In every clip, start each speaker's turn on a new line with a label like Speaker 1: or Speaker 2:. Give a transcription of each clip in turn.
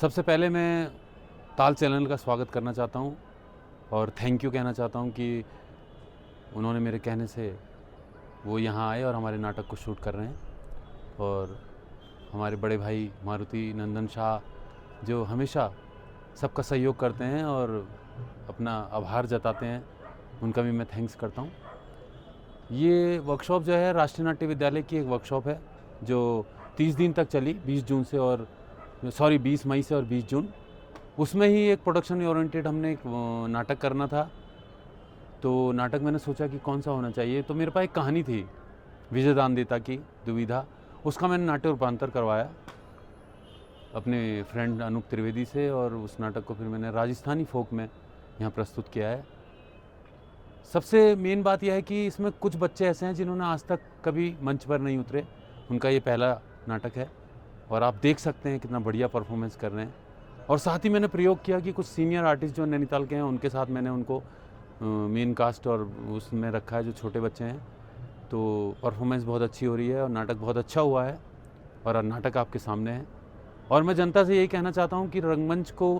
Speaker 1: सबसे पहले मैं ताल चैनल का स्वागत करना चाहता हूँ और थैंक यू कहना चाहता हूँ कि उन्होंने मेरे कहने से वो यहाँ आए और हमारे नाटक को शूट कर रहे हैं। और हमारे बड़े भाई मारुति नंदन शाह जो हमेशा सबका सहयोग करते हैं और अपना आभार जताते हैं, उनका भी मैं थैंक्स करता हूँ। ये वर्कशॉप जो है राष्ट्रीय नाट्य विद्यालय की एक वर्कशॉप है जो 30 दिन तक चली, 20 मई से और 20 जून। उसमें ही एक प्रोडक्शन ओरिएंटेड हमने एक नाटक करना था। तो नाटक मैंने सोचा कि कौन सा होना चाहिए, तो मेरे पास एक कहानी थी विजय दानदेता की दुविधा। उसका मैंने नाट्य रूपांतर करवाया अपने फ्रेंड अनूप त्रिवेदी से और उस नाटक को फिर मैंने राजस्थानी फोक में यहाँ प्रस्तुत किया है। सबसे मेन बात यह है कि इसमें कुछ बच्चे ऐसे हैं जिन्होंने आज तक कभी मंच पर नहीं उतरे, उनका ये पहला नाटक है और आप देख सकते हैं कितना बढ़िया परफॉर्मेंस कर रहे हैं। और साथ ही मैंने प्रयोग किया कि कुछ सीनियर आर्टिस्ट जो नैनीताल के हैं उनके साथ मैंने उनको मेन कास्ट और उसमें रखा है जो छोटे बच्चे हैं। तो परफॉर्मेंस बहुत अच्छी हो रही है और नाटक बहुत अच्छा हुआ है और नाटक आपके सामने है। और मैं जनता से यही कहना चाहता हूँ कि रंगमंच को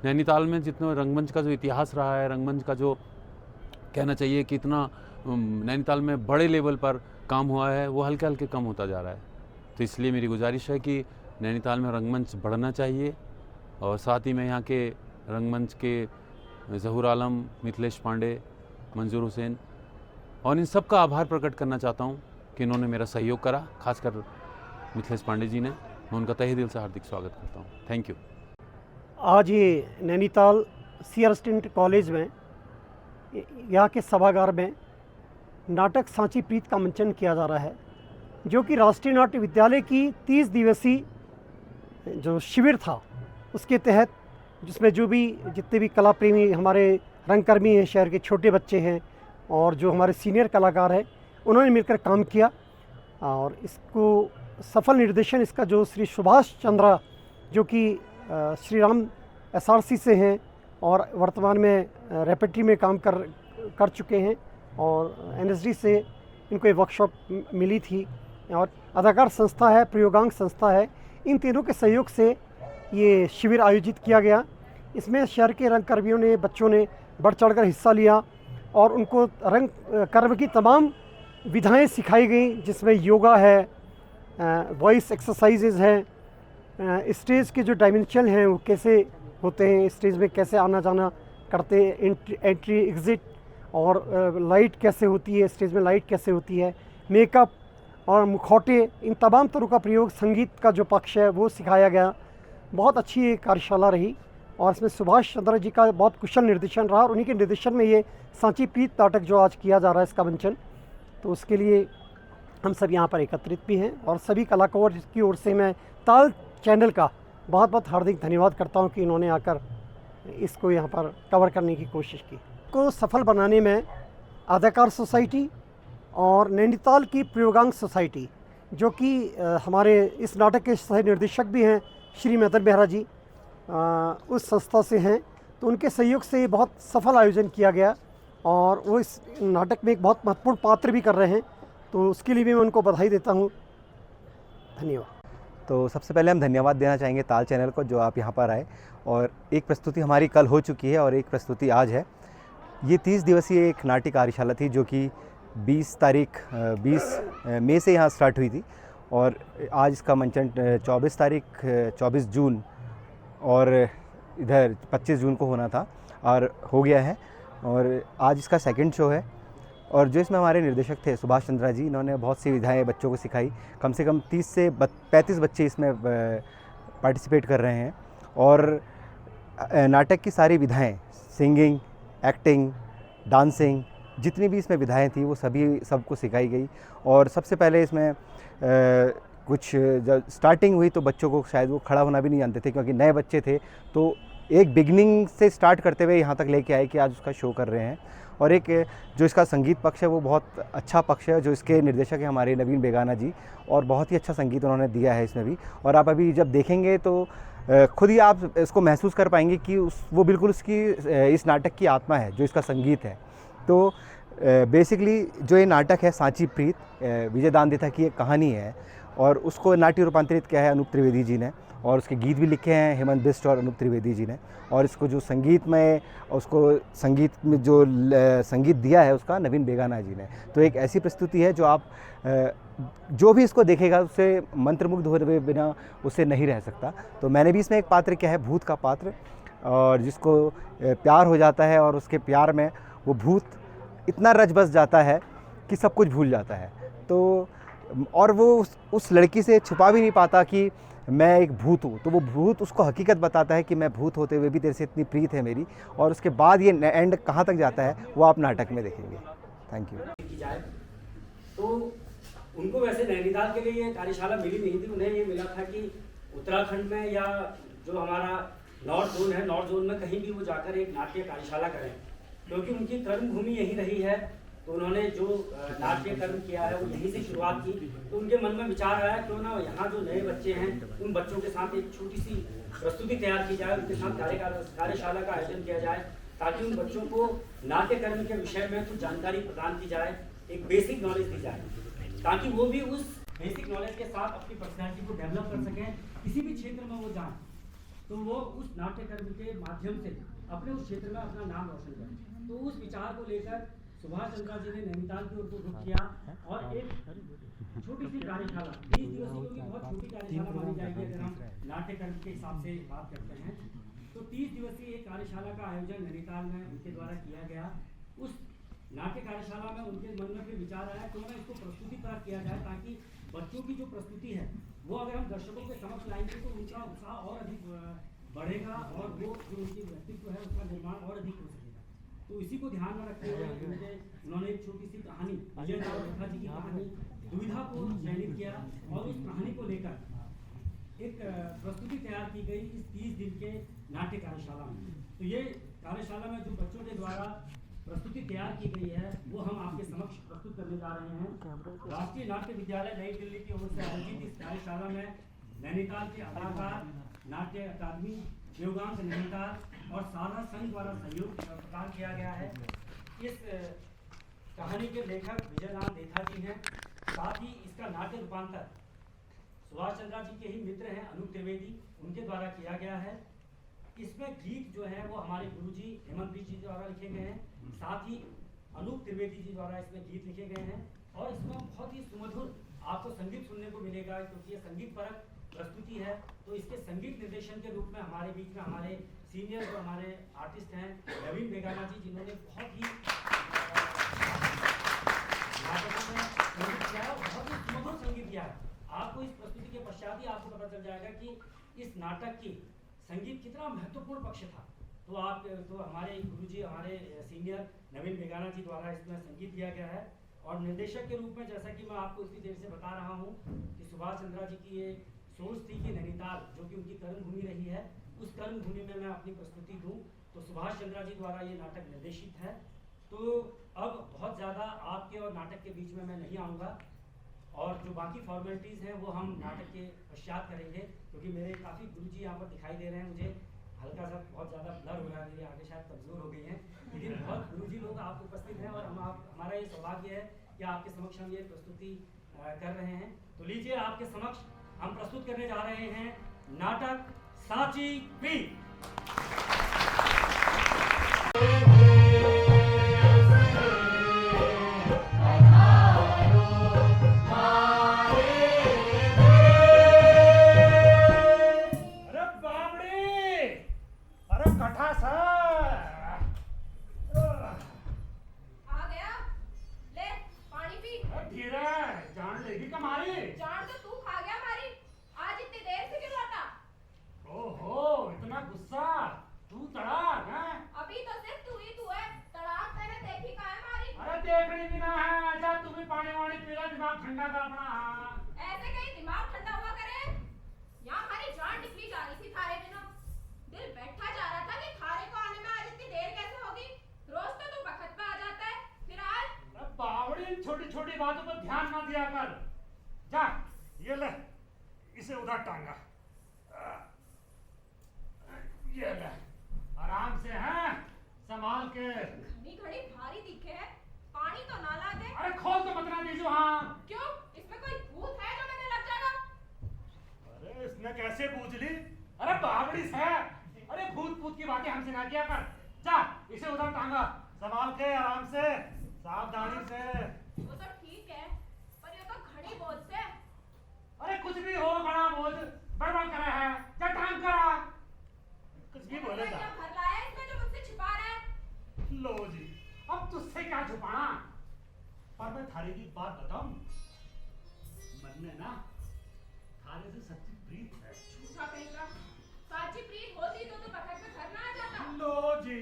Speaker 1: नैनीताल में जितना रंगमंच का जो इतिहास रहा है, रंगमंच का जो कहना चाहिए कि इतना नैनीताल में बड़े लेवल पर काम हुआ है, वो हल्के हल्के कम होता जा रहा है। तो इसलिए मेरी गुजारिश है कि नैनीताल में रंगमंच बढ़ना चाहिए। और साथ ही मैं यहाँ के रंगमंच के ज़हूर आलम, मिथिलेश पांडे, मंजूर हुसैन और इन सब का आभार प्रकट करना चाहता हूँ कि इन्होंने मेरा सहयोग करा, खासकर मिथिलेश पांडे जी ने। मैं उनका तहे दिल से हार्दिक स्वागत करता हूँ। Thank you.
Speaker 2: आज ये नैनीताल सीआर स्टूडेंट कॉलेज में यहाँ के सभागार में नाटक सांची प्रीत का मंचन किया जा रहा है, जो कि राष्ट्रीय नाट्य विद्यालय की 30 दिवसीय जो शिविर था उसके तहत, जिसमें जितने भी कला प्रेमी हमारे रंगकर्मी हैं, शहर के छोटे बच्चे हैं और जो हमारे सीनियर कलाकार हैं, उन्होंने मिलकर काम किया। और इसको सफल निर्देशन इसका जो श्री सुभाष चंद्रा जो कि श्री राम एसआरसी से हैं और वर्तमान में रेपेट्री में काम कर चुके हैं और एनएसडी से इनको एक वर्कशॉप मिली थी और अदाकार संस्था है, प्रयोगांग संस्था है। इन तीनों के सहयोग से ये शिविर आयोजित किया गया। इसमें शहर के रंगकर्मियों ने, बच्चों ने बढ़ चढ़कर हिस्सा लिया और उनको रंग कर्म की तमाम विधाएं सिखाई गई, जिसमें योगा है, वॉइस एक्सरसाइजेज हैं, स्टेज के जो डायमेंशन हैं वो कैसे होते हैं, स्टेज में कैसे आना जाना करते हैं, एंट्री एग्ज़िट, और लाइट कैसे होती है, स्टेज में लाइट कैसे होती है, मेकअप और मुखौटे, इन तमाम तरह का प्रयोग, संगीत का जो पक्ष है वो सिखाया गया। बहुत अच्छी एक कार्यशाला रही और इसमें सुभाष चंद्र जी का बहुत कुशल निर्देशन रहा और उन्हीं के निर्देशन में ये सांची प्रीत नाटक जो आज किया जा रहा है इसका मंचन, तो उसके लिए हम सब यहाँ पर एकत्रित भी हैं और सभी कलाकारों की ओर से मैं ताल चैनल का बहुत बहुत हार्दिक धन्यवाद करता हूँ कि इन्होंने आकर इसको यहाँ पर कवर करने की कोशिश की। को सफल बनाने में अदाकार सोसाइटी और नैनीताल की प्रयोगांग सोसाइटी, जो कि हमारे इस नाटक के सह निर्देशक भी हैं श्री मदन बेहरा जी, उस संस्था से हैं, तो उनके सहयोग से बहुत सफल आयोजन किया गया और वो इस नाटक में एक बहुत महत्वपूर्ण पात्र भी कर रहे हैं, तो उसके लिए भी मैं उनको बधाई देता हूँ। धन्यवाद।
Speaker 3: तो सबसे पहले हम धन्यवाद देना चाहेंगे ताल चैनल को, जो आप यहाँ पर आए और एक प्रस्तुति हमारी कल हो चुकी है और एक प्रस्तुति आज है। ये 30 दिवसीय एक नाट्य कार्यशाला थी जो कि 20 मई से यहाँ स्टार्ट हुई थी और आज इसका मंचन 24 जून और इधर 25 जून को होना था और हो गया है और आज इसका सेकंड शो है। और जो इसमें हमारे निर्देशक थे सुभाष चंद्रा जी, इन्होंने बहुत सी विधाएं बच्चों को सिखाई। कम से कम 30 से 35 बच्चे इसमें पार्टिसिपेट कर रहे हैं और नाटक की सारी विधाएं, सिंगिंग, एक्टिंग, डांसिंग, जितनी भी इसमें विधाएं थी वो सबको सिखाई गई। और सबसे पहले इसमें कुछ जब स्टार्टिंग हुई तो बच्चों को शायद वो खड़ा होना भी नहीं जानते थे क्योंकि नए बच्चे थे, तो एक बिगनिंग से स्टार्ट करते हुए यहाँ तक लेके आए कि आज उसका शो कर रहे हैं। और एक जो इसका संगीत पक्ष है वो बहुत अच्छा पक्ष है, जो इसके निर्देशक हैं हमारे नवीन बेगाना जी, और बहुत ही अच्छा संगीत उन्होंने दिया है इसमें भी। और आप अभी जब देखेंगे तो खुद ही आप इसको महसूस कर पाएंगे कि वो बिल्कुल इस नाटक की आत्मा है जो इसका संगीत है। तो बेसिकली जो ये नाटक है सांची प्रीत, विजय दानदेता की एक कहानी है और उसको नाट्य रूपांतरित किया है अनूप त्रिवेदी जी ने। और उसके गीत भी लिखे हैं हेमंत बिष्ट और अनूप त्रिवेदी जी ने, और इसको जो संगीत में उसको संगीत में जो संगीत दिया है उसका नवीन बेगाना जी ने। तो एक ऐसी प्रस्तुति है जो आप जो भी इसको देखेगा उससे मंत्रमुग्ध हुए बिना उससे नहीं रह सकता। तो मैंने भी इसमें एक पात्र किया है, भूत का पात्र, और जिसको प्यार हो जाता है और उसके प्यार में वो भूत इतना रच बस जाता है कि सब कुछ भूल जाता है। तो और वो उस लड़की से छुपा भी नहीं पाता कि मैं एक भूत हूँ, तो वो भूत उसको हकीकत बताता है कि मैं भूत होते हुए भी तेरे से इतनी प्रीत है मेरी। और उसके बाद ये एंड कहाँ तक जाता है वो आप नाटक में देखेंगे। Thank you.
Speaker 4: की जाए तो उनको वैसे नैनीताल के लिए ये कार्यशाला मिली नहीं थी, उन्हें ये मिला था कि उत्तराखंड में या जो हमारा नॉर्थ जोन है, नॉर्थ जोन में कहीं भी वो जाकर एक नाट्य कार्यशाला करें, क्योंकि उनकी कर्मभूमि यही रही है। तो उन्होंने जो नाट्य कर्म किया है वो यहीं से शुरुआत की। तो उनके मन में विचार आया क्यों ना यहाँ जो नए बच्चे हैं उन बच्चों के साथ एक छोटी सी प्रस्तुति तैयार की जाए, उनके साथ कार्यशाला का आयोजन किया जाए, ताकि उन बच्चों को नाट्य कर्म के विषय में कुछ जानकारी प्रदान की जाए, एक बेसिक नॉलेज दी जाए, ताकि वो भी उस बेसिक नॉलेज के साथ अपनी पर्सनैलिटी को डेवलप कर सकें। किसी भी क्षेत्र में वो जाएं तो वो उस नाट्य कर्म के माध्यम से अपने उस क्षेत्र में अपना नाम रोशन करें। तो उस विचार को लेकर सुभाष चंद्रा जी ने नैनीताल की ओर को रुख किया और एक छोटी सी कार्यशाला 20 दिवसीय की बहुत छोटी कार्यशाला मानी जाएगी अगर हम नाट्य कर्म के हिसाब से बात करते हैं। तो 30 दिवसीय एक कार्यशाला का आयोजन नैनीताल में उनके द्वारा किया गया। उस नाट्य कार्यशाला में उनके मन में फिर विचार आया क्यों ना इसको प्रस्तुति पर किया जाए, ताकि बच्चों की जो प्रस्तुति है वो अगर हम दर्शकों के समक्ष लाएंगे तो उनका उत्साह और अधिक बढ़ेगा और वो जो उनकी व्यक्तित्व है उसका निर्माण और अधिक हो सकेगा। तो इसी को ध्यान में रखते हुए उन्होंने एक छोटी सी कहानी विजय रेखा जी की कहानी दुविधा को चयनित किया और उस कहानी को लेकर एक प्रस्तुति तैयार की गई इस 30 दिन के नाट्य कार्यशाला में। तो ये कार्यशाला में जो बच्चों के द्वारा प्रस्तुति तैयार की गई है वो हम आपके समक्ष प्रस्तुत करने जा रहे हैं। राष्ट्रीय नाट्य विद्यालय नई दिल्ली की ओर से आयोजित इस कार्यशाला में नैनीताल के अदाकार, नाट्य अकादमी, योगांश नैनीताल और सारा संघ द्वारा सहयोग प्रदान किया गया है। इस कहानी के लेखक विजय राम रेखा जी हैं। साथ ही इसका नाट्य रूपांतर सुभाष चंद्रा जी के ही मित्र हैं अनूप त्रिवेदी, उनके द्वारा किया गया है। इसमें गीत जो है वो हमारे गुरुजी हेमंत बिष्ट जी द्वारा लिखे गए हैं, साथ ही अनूप त्रिवेदी जी द्वारा इसमें गीत लिखे गए हैं और इसमें बहुत ही सुमधुर आपको संगीत सुनने को मिलेगा, क्योंकि ये संगीत परक प्रस्तुति है। तो इसके संगीत निर्देशन के रूप में हमारे बीच में हमारे सीनियर जो हमारे आर्टिस्ट हैं नवीन बेगाना जी, जिन्होंने बहुत ही नाटकों में संगीत किया है, बहुत ही सुमधुर संगीत किया है। आपको इस प्रस्तुति के पश्चात ही आपको पता चल जाएगा कि इस नाटक की संगीत कितना महत्वपूर्ण पक्ष था। तो हमारे गुरुजी, हमारे सीनियर नवीन बेगाना जी द्वारा इसमें संगीत दिया गया है। और निर्देशक के रूप में जैसा कि मैं आपको इतनी देर से बता रहा हूँ कि सुभाष चंद्रा जी की ये सोच थी कि नैनीताल जो कि उनकी कर्मभूमि रही है, उस कर्मभूमि में मैं अपनी प्रस्तुति दूँ। तो सुभाष चंद्रा जी द्वारा ये नाटक निर्देशित है। तो अब बहुत ज़्यादा आपके और नाटक के बीच में मैं नहीं आऊँगा और जो बाकी फॉर्मेलिटीज़ हैं वो हम नाटक के पश्चात करेंगे, क्योंकि मेरे काफ़ी गुरुजी यहाँ पर दिखाई दे रहे हैं। मुझे हल्का सा बहुत ज़्यादा ब्लर हो रहा है, मेरी आगे शायद कमज़ोर हो गई हैं, लेकिन बहुत गुरुजी लोग आप उपस्थित हैं और हमारा ये सौभाग्य है कि आपके समक्ष हम ये प्रस्तुति कर रहे हैं। तो लीजिए आपके समक्ष हम प्रस्तुत करने जा रहे हैं नाटक सांची प्रीत।
Speaker 5: ठंडा का अपना ऐसे कहीं दिमाग ठंडा हुआ करे। यहाँ हमारी जान निकली जा रही थी थारे बिना। दिल बैठा जा रहा था कि थारे को आने में आज इतनी देर कैसे होगी। रोज तो तू वक्त पे आ जाता है, फिर आज
Speaker 6: बावड़ी छोटी छोटी बातों पर ध्यान ना दिया कर। जा ये ले, इसे उधर टांगा, ये ले, आराम से हैं, संभाल के।
Speaker 5: घनी घड़ी भारी दिखे है, पानी तो ना ला दे।
Speaker 6: अरे खोल तो मत ना दीजिए। हाँ
Speaker 5: क्यों, इसमें कोई भूत है जो मैंने लग जाएगा?
Speaker 6: अरे इसने कैसे बूझ ली? बेवकूफ की बातें हमसे ना किया कर। जा इसे उधर टांगा, संभाल के आराम से, सावधानी से।
Speaker 5: वो तो ठीक है, पर ये तो घड़ी बोझ से।
Speaker 6: अरे कुछ भी हो, बड़ा बोझ बड़बड़ करा है, जा टांग करा। कुछ भी बोले
Speaker 5: क्या
Speaker 6: जा।
Speaker 5: भर लाया है इसमें जो मुझसे छिपा रहा है?
Speaker 6: लो जी, अब तुझसे क्या छुपाना। पर मैं थारे की बात बताऊं, मन में ना थारे से सच्ची प्रीत है।
Speaker 5: झूठा कहेगा। साची प्रीत होती तो भगत पे घर ना आ जाता।
Speaker 6: लो जी,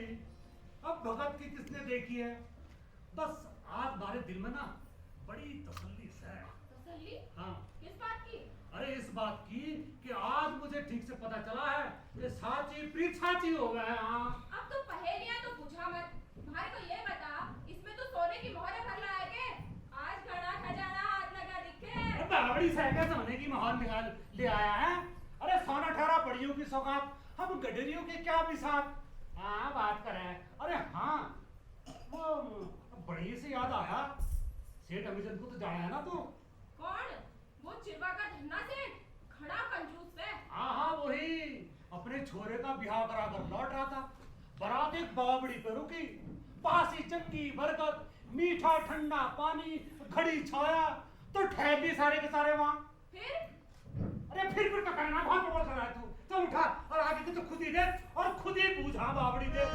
Speaker 6: अब भगत की किसने देखी है। बस आज हमारे दिल में ना बड़ी तसल्ली है।
Speaker 5: तसल्ली?
Speaker 6: हाँ,
Speaker 5: किस बात की?
Speaker 6: अरे इस बात की कि आज मुझे ठीक से पता चला है कि साची प्रीत साची हो गए। हाँ,
Speaker 5: अब तो पहेलियां तो पूछा मत। भाई को ये बता, इसमें तो सोने की मोहर भर लाया के? आज घड़ा खजाना हाथ लगा दिखे।
Speaker 6: बावड़ी सहके सोने की मोहर निकाल ले आया है। अरे सोना ठहरा बड़ियों की सौगात, हम गडरियों के क्या बिसात। हाँ बात करें। अरे हाँ, वो बड़ी से याद आया, सेठ अमीजन को तो जाना है ना तू।
Speaker 5: कौन? वो चिरवा का धन्ना सेठ, खड़ा कंजूस है।
Speaker 6: हाँ हाँ वही, अपने छोरे का ब्याह करा कर लौट रहा था। बारात एक बावड़ी पे रुकी, बासी चक्की बरकत, मीठा ठंडा पानी, घड़ी छाया, तो ठहर लिए सारे के सारे वहां।
Speaker 5: फिर?
Speaker 6: अरे फिर का करना बहुत बड़ा कर रहा है तू। चल उठा और आगे की तो खुद ही देख और खुद ही बूझा बावड़ी देख।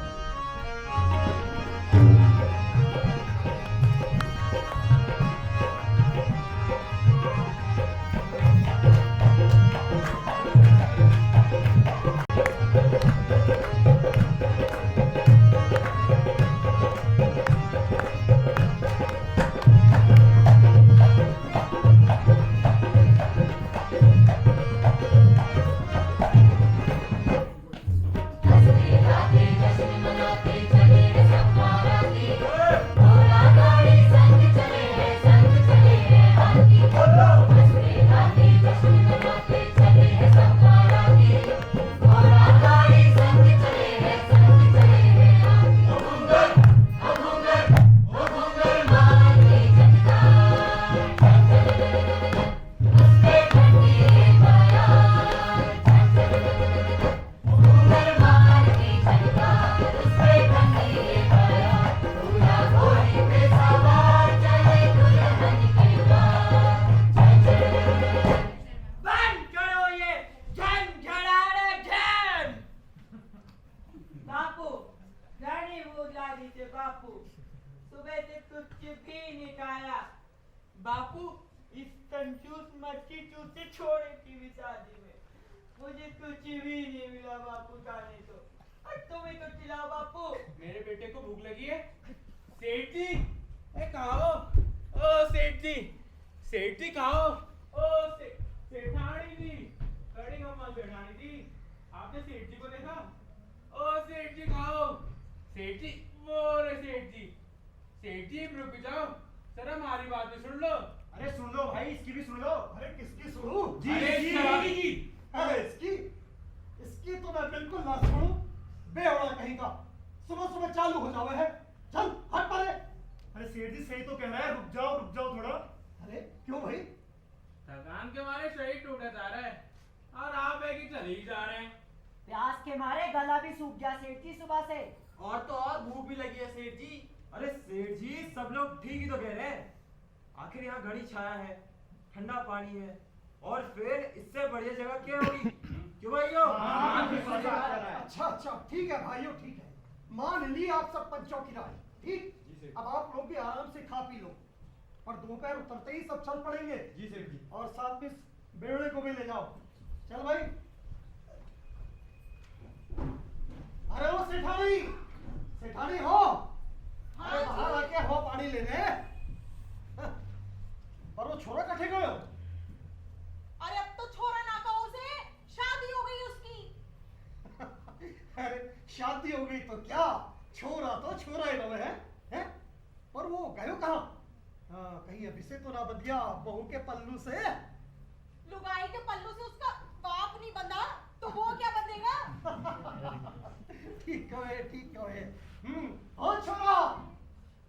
Speaker 7: बापू, सुबह से कुछ भी नहीं खाया। बापू, इस कंजूस मच्छी चूसे छोड़े की भी शादी में मुझे कुछ भी नहीं मिला बापू खाने को। और तुम्हें तो खिलाओ बापू।
Speaker 8: मेरे बेटे को भूख लगी है। सेठ जी, कहाँ हो? ओ सेठ जी, सेठ जी कहाँ हो? ओ सेठानी जी, कड़ी कमाल सेठानी जी, आपने सेठ जी को देखा? ओ सेठ जी कहाँ हो? सेठ जी, वो रे सेठ जी, सेठ जी रुक जाओ, जरा हमारी बात भी सुन लो।
Speaker 6: अरे सुन लो भाई, इसकी भी सुन लो। अरे किसकी सुनूं?
Speaker 8: अरे जी।
Speaker 6: अरे इसकी तो मैं बिल्कुल ना सुनूं। बेवड़ा कहीं का, सुबह सुबह चालू हो जावे है। चल हट परे। अरे सेठ जी सही तो कह रहा है, रुक जाओ थोड़ा। अरे क्यों भाई?
Speaker 8: थकान के मारे शरीर टूटा जा रहा है और आप है कि चले ही जा रहे हैं।
Speaker 7: प्यास के मारे गला भी सूख गया सेठ जी सुबह से।
Speaker 8: और तो और भूख भी लगी है सेठ जी।
Speaker 9: अरे सेठ जी, सब लोग ठीक ही तो कह रहे हैं। आखिर यहाँ घड़ी छाया है, ठंडा पानी है, और फिर इससे बढ़िया जगह क्या होगी? क्यों भाइयों?
Speaker 2: अच्छा ठीक है भाइयों, ठीक है, मान ली आप सब पंचों की राय। ठीक, अब आप लोग भी आराम से खा पी लो, और दोपहर उतरते ही सब चल पड़ेंगे।
Speaker 9: जी सेठ जी।
Speaker 2: और साथ में बेवड़े को भी ले जाओ। चल भाई। अरे वो सेठानी हो, अरे बाहर आके हो पानी लेने। पर वो छोरा कठे गए हो?
Speaker 7: अरे अब तो छोरा ना कहो उसे, शादी हो गई उसकी।
Speaker 2: अरे शादी हो गई तो क्या, छोरा तो छोरा ही रहे हैं? पर वो गयो कहाँ? कहीं अभी से तो ना बंधिया बहू के पल्लू से?
Speaker 7: लुगाई के पल्लू से उसका बाप नहीं बंधा तो वो क्या बंधेगा?
Speaker 2: ठीक है। ओ छोरा,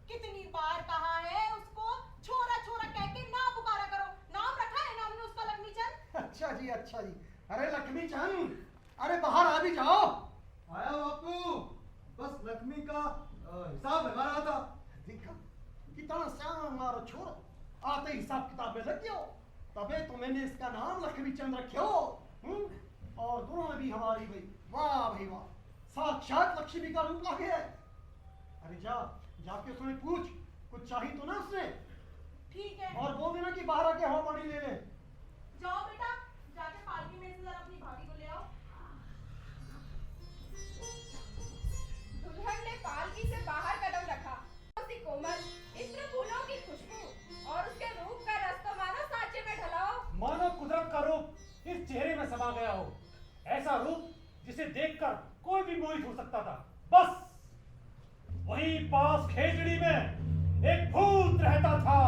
Speaker 7: कितनी बार कहा है उसको छोरा छोरा कह के ना पुकारा करो। नाम रखा है ना हमने उसका लक्ष्मी चंद।
Speaker 2: अच्छा जी। अरे लक्ष्मी चंद, अरे बाहर आ भी जाओ। आया बापू।
Speaker 10: हिसाब लगा रहा था। देखा कितना श्याम मारो छोरो, आते हिसाब किताब में लग गयो, तबे तो मैंने इसका नाम लक्ष्मी चंद रखियो। और गुरु में भी हमारी भाई, वाह भाई वाह, साक्षात लक्ष्मी का रूप लागे है। अरे जा जाके उसने पूछ, कुछ चाहिए तो ना उसने।
Speaker 5: ठीक है।
Speaker 10: और वो भी ना कि बाहर आके हवा पानी ले ले।
Speaker 5: जाओ बेटा, जाके पालकी में से जरा अपनी भाभी को ले आओ। दुल्हन ने पालकी से बाहर कदम रखा। उसी कोमल इत्र फूलों की खुशबू और उसके रूप का रस तो मानो सांचे में ढला हो।
Speaker 6: मानो कुदरत का रूप इस चेहरे में समा गया हो, ऐसा रूप जिसे देखकर कोई भी मोहित हो सकता था। बस वहीं पास खेजड़ी में एक भूत रहता था।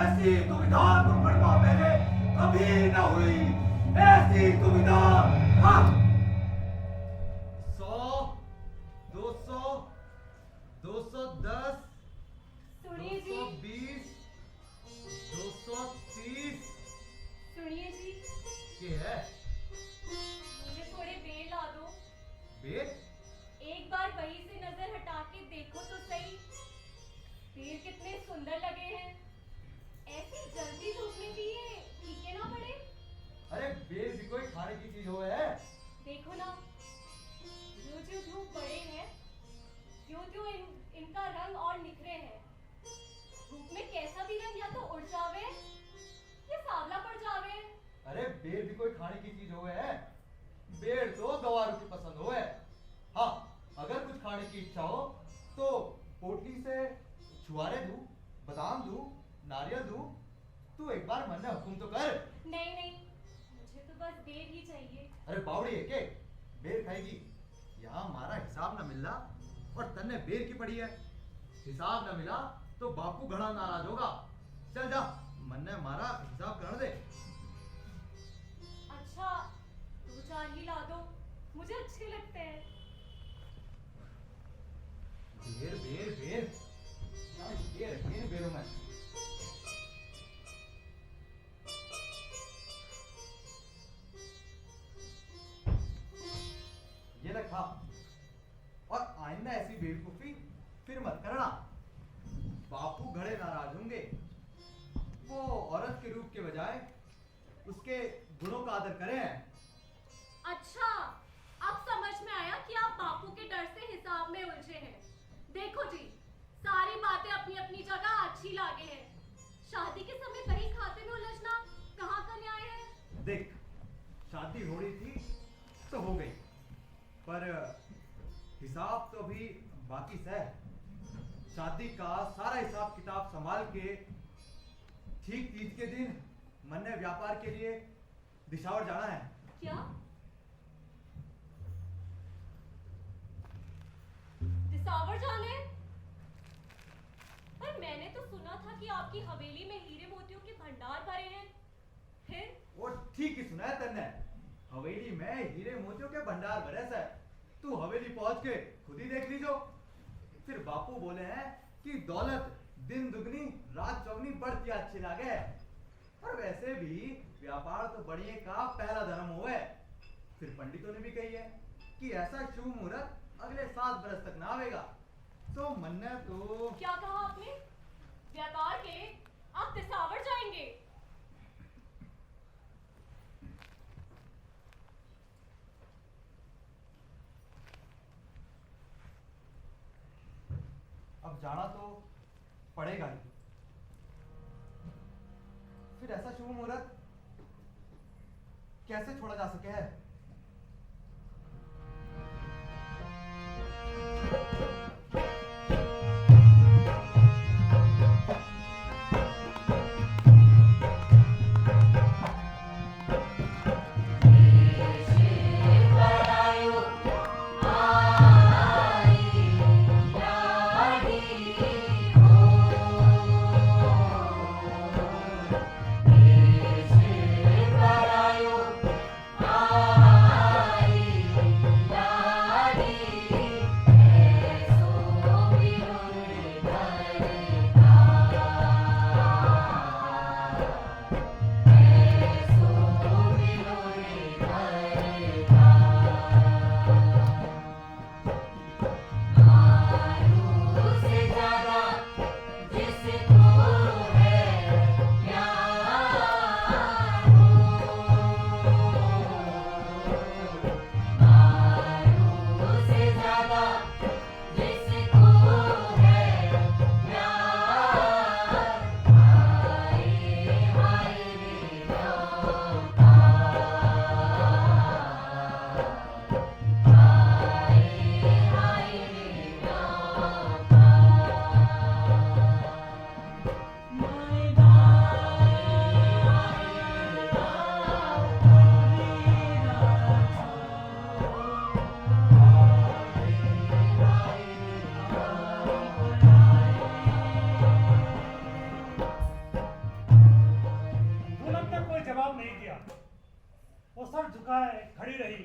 Speaker 10: ऐसी दुविधा दुर्घटना पहले कभी न हुई, ऐसी दुविधा। हाँ 100, 200, 210,
Speaker 5: सुनिए जी,
Speaker 10: 220, 230।
Speaker 5: सुनिए जी,
Speaker 10: ये है
Speaker 5: मुझे थोड़े बेर ला दो।
Speaker 10: बेर?
Speaker 5: एक बार वहीं से नजर हटा के देखो तो सही, बेर कितने सुंदर लगे हैं। ऐसी जल्दी धूप में भी ये फीके ना पड़े।
Speaker 9: अरे बेर भी कोई खाने की चीज हो है।
Speaker 5: देखो ना, जो जो धूप बड़े हैं, त्यों इनका रंग और निखरे है। धूप में कैसा भी रंग या तो उड़ जावे या सावला पड़ जावे।
Speaker 9: अरे बेर भी कोई खाने की चीज हो है। बेर तो गवारों की पसंद हो है। हाँ, अगर कुछ खाने की इच्छा हो तो पोटली से छुआरे दूं, बादाम दूं, नारियल दूं। तू एक बार मन में हुक्म तो कर।
Speaker 5: नहीं नहीं, मुझे तो बस बेर ही चाहिए।
Speaker 9: अरे बावड़ी है के बेर खाएगी? यहाँ हमारा हिसाब न मिलना और तन्ने बेर की पड़ी है। हिसाब न मिला तो बापू घड़ा नाराज होगा। चल जा, मन ने हमारा हिसाब कर दे।
Speaker 5: अच्छा, 2-4 ही ला दो, मुझे अच्छे लगते हैं।
Speaker 9: बेर बेर बेर क्या बेर बेर बेरों में। ये ले खा, और आइंदा ऐसी बेवकूफी फिर मत करना। बापू घड़े नाराज होंगे। वो औरत के रूप के बजाय उसके गुणों का आदर करें।
Speaker 5: अच्छा, अब समझ में आया कि आप बापू के डर से हिसाब में उलझे हैं। देखो जी, सारी बातें अपनी अपनी जगह अच्छी लागे हैं। शादी के समय दही खाते में उलझना कहाँ का न्याय है?
Speaker 9: देख, शादी हो रही थी तो हो गई, पर हिसाब तो अभी बाकी है। शादी का सारा हिसाब किताब संभाल के ठीक तीज के दिन मन ने व्यापार के लिए दिशावर जाना है।
Speaker 5: क्या? दिसावर जाने? पर मैंने तो सुना था कि आपकी हवेली में हीरे मोतियों के भंडार भरे हैं। फिर?
Speaker 9: वो ठीक ही सुना है तन्ने। हवेली में हीरे मोतियों के भंडार भरे से। तू हवेली पहुंच के खुद ही देख लीजो। फिर बापू बोले हैं कि दौलत दिन दुगनी रात चौगनी बढ़ती अच्छी लागे। और वैसे भी व्यापार तो बढ़िए का पहला धर्म हुआ है। फिर पंडितों ने भी कही है कि ऐसा शुभ मुहूर्त अगले 7 बरस तक ना आवेगा। तो मन ने तो
Speaker 5: क्या कहा आपने? व्यापार के लिए आप दिसावर जाएंगे?
Speaker 9: अब जाना तो पड़ेगा ही। फिर ऐसा शुभ मुहूर्त कैसे छोड़ा जा सके है?
Speaker 6: वो सर झुकाए खड़ी रही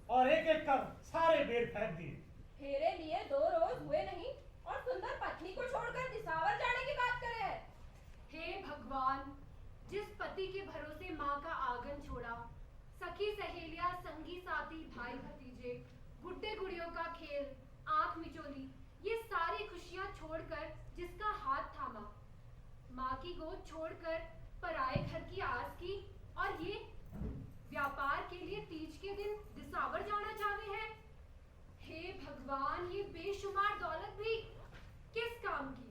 Speaker 6: और एक एक कर सारे बेर फेंक दिए।
Speaker 5: फेरे लिए 2 रोज हुए नहीं और सुंदर पत्नी को छोड़कर दिसावर जाने की बात करे।
Speaker 11: हे भगवान, जिस पति के भरोसे माँ का आंगन छोड़ा, सखी सहेलियां संगी साथी भाई भतीजे, गुड्डे गुड़ियों का खेल, आंख मिचोली, ये सारी खुशियां छोड़कर जिसका हाथ थामा, माँ की की गोद छोड़कर पराए घर की आस की, और ये व्यापार के लिए तीज के दिन दिसावर जाना चाहते हैं। हे भगवान, ये बेशुमार दौलत भी किस काम की?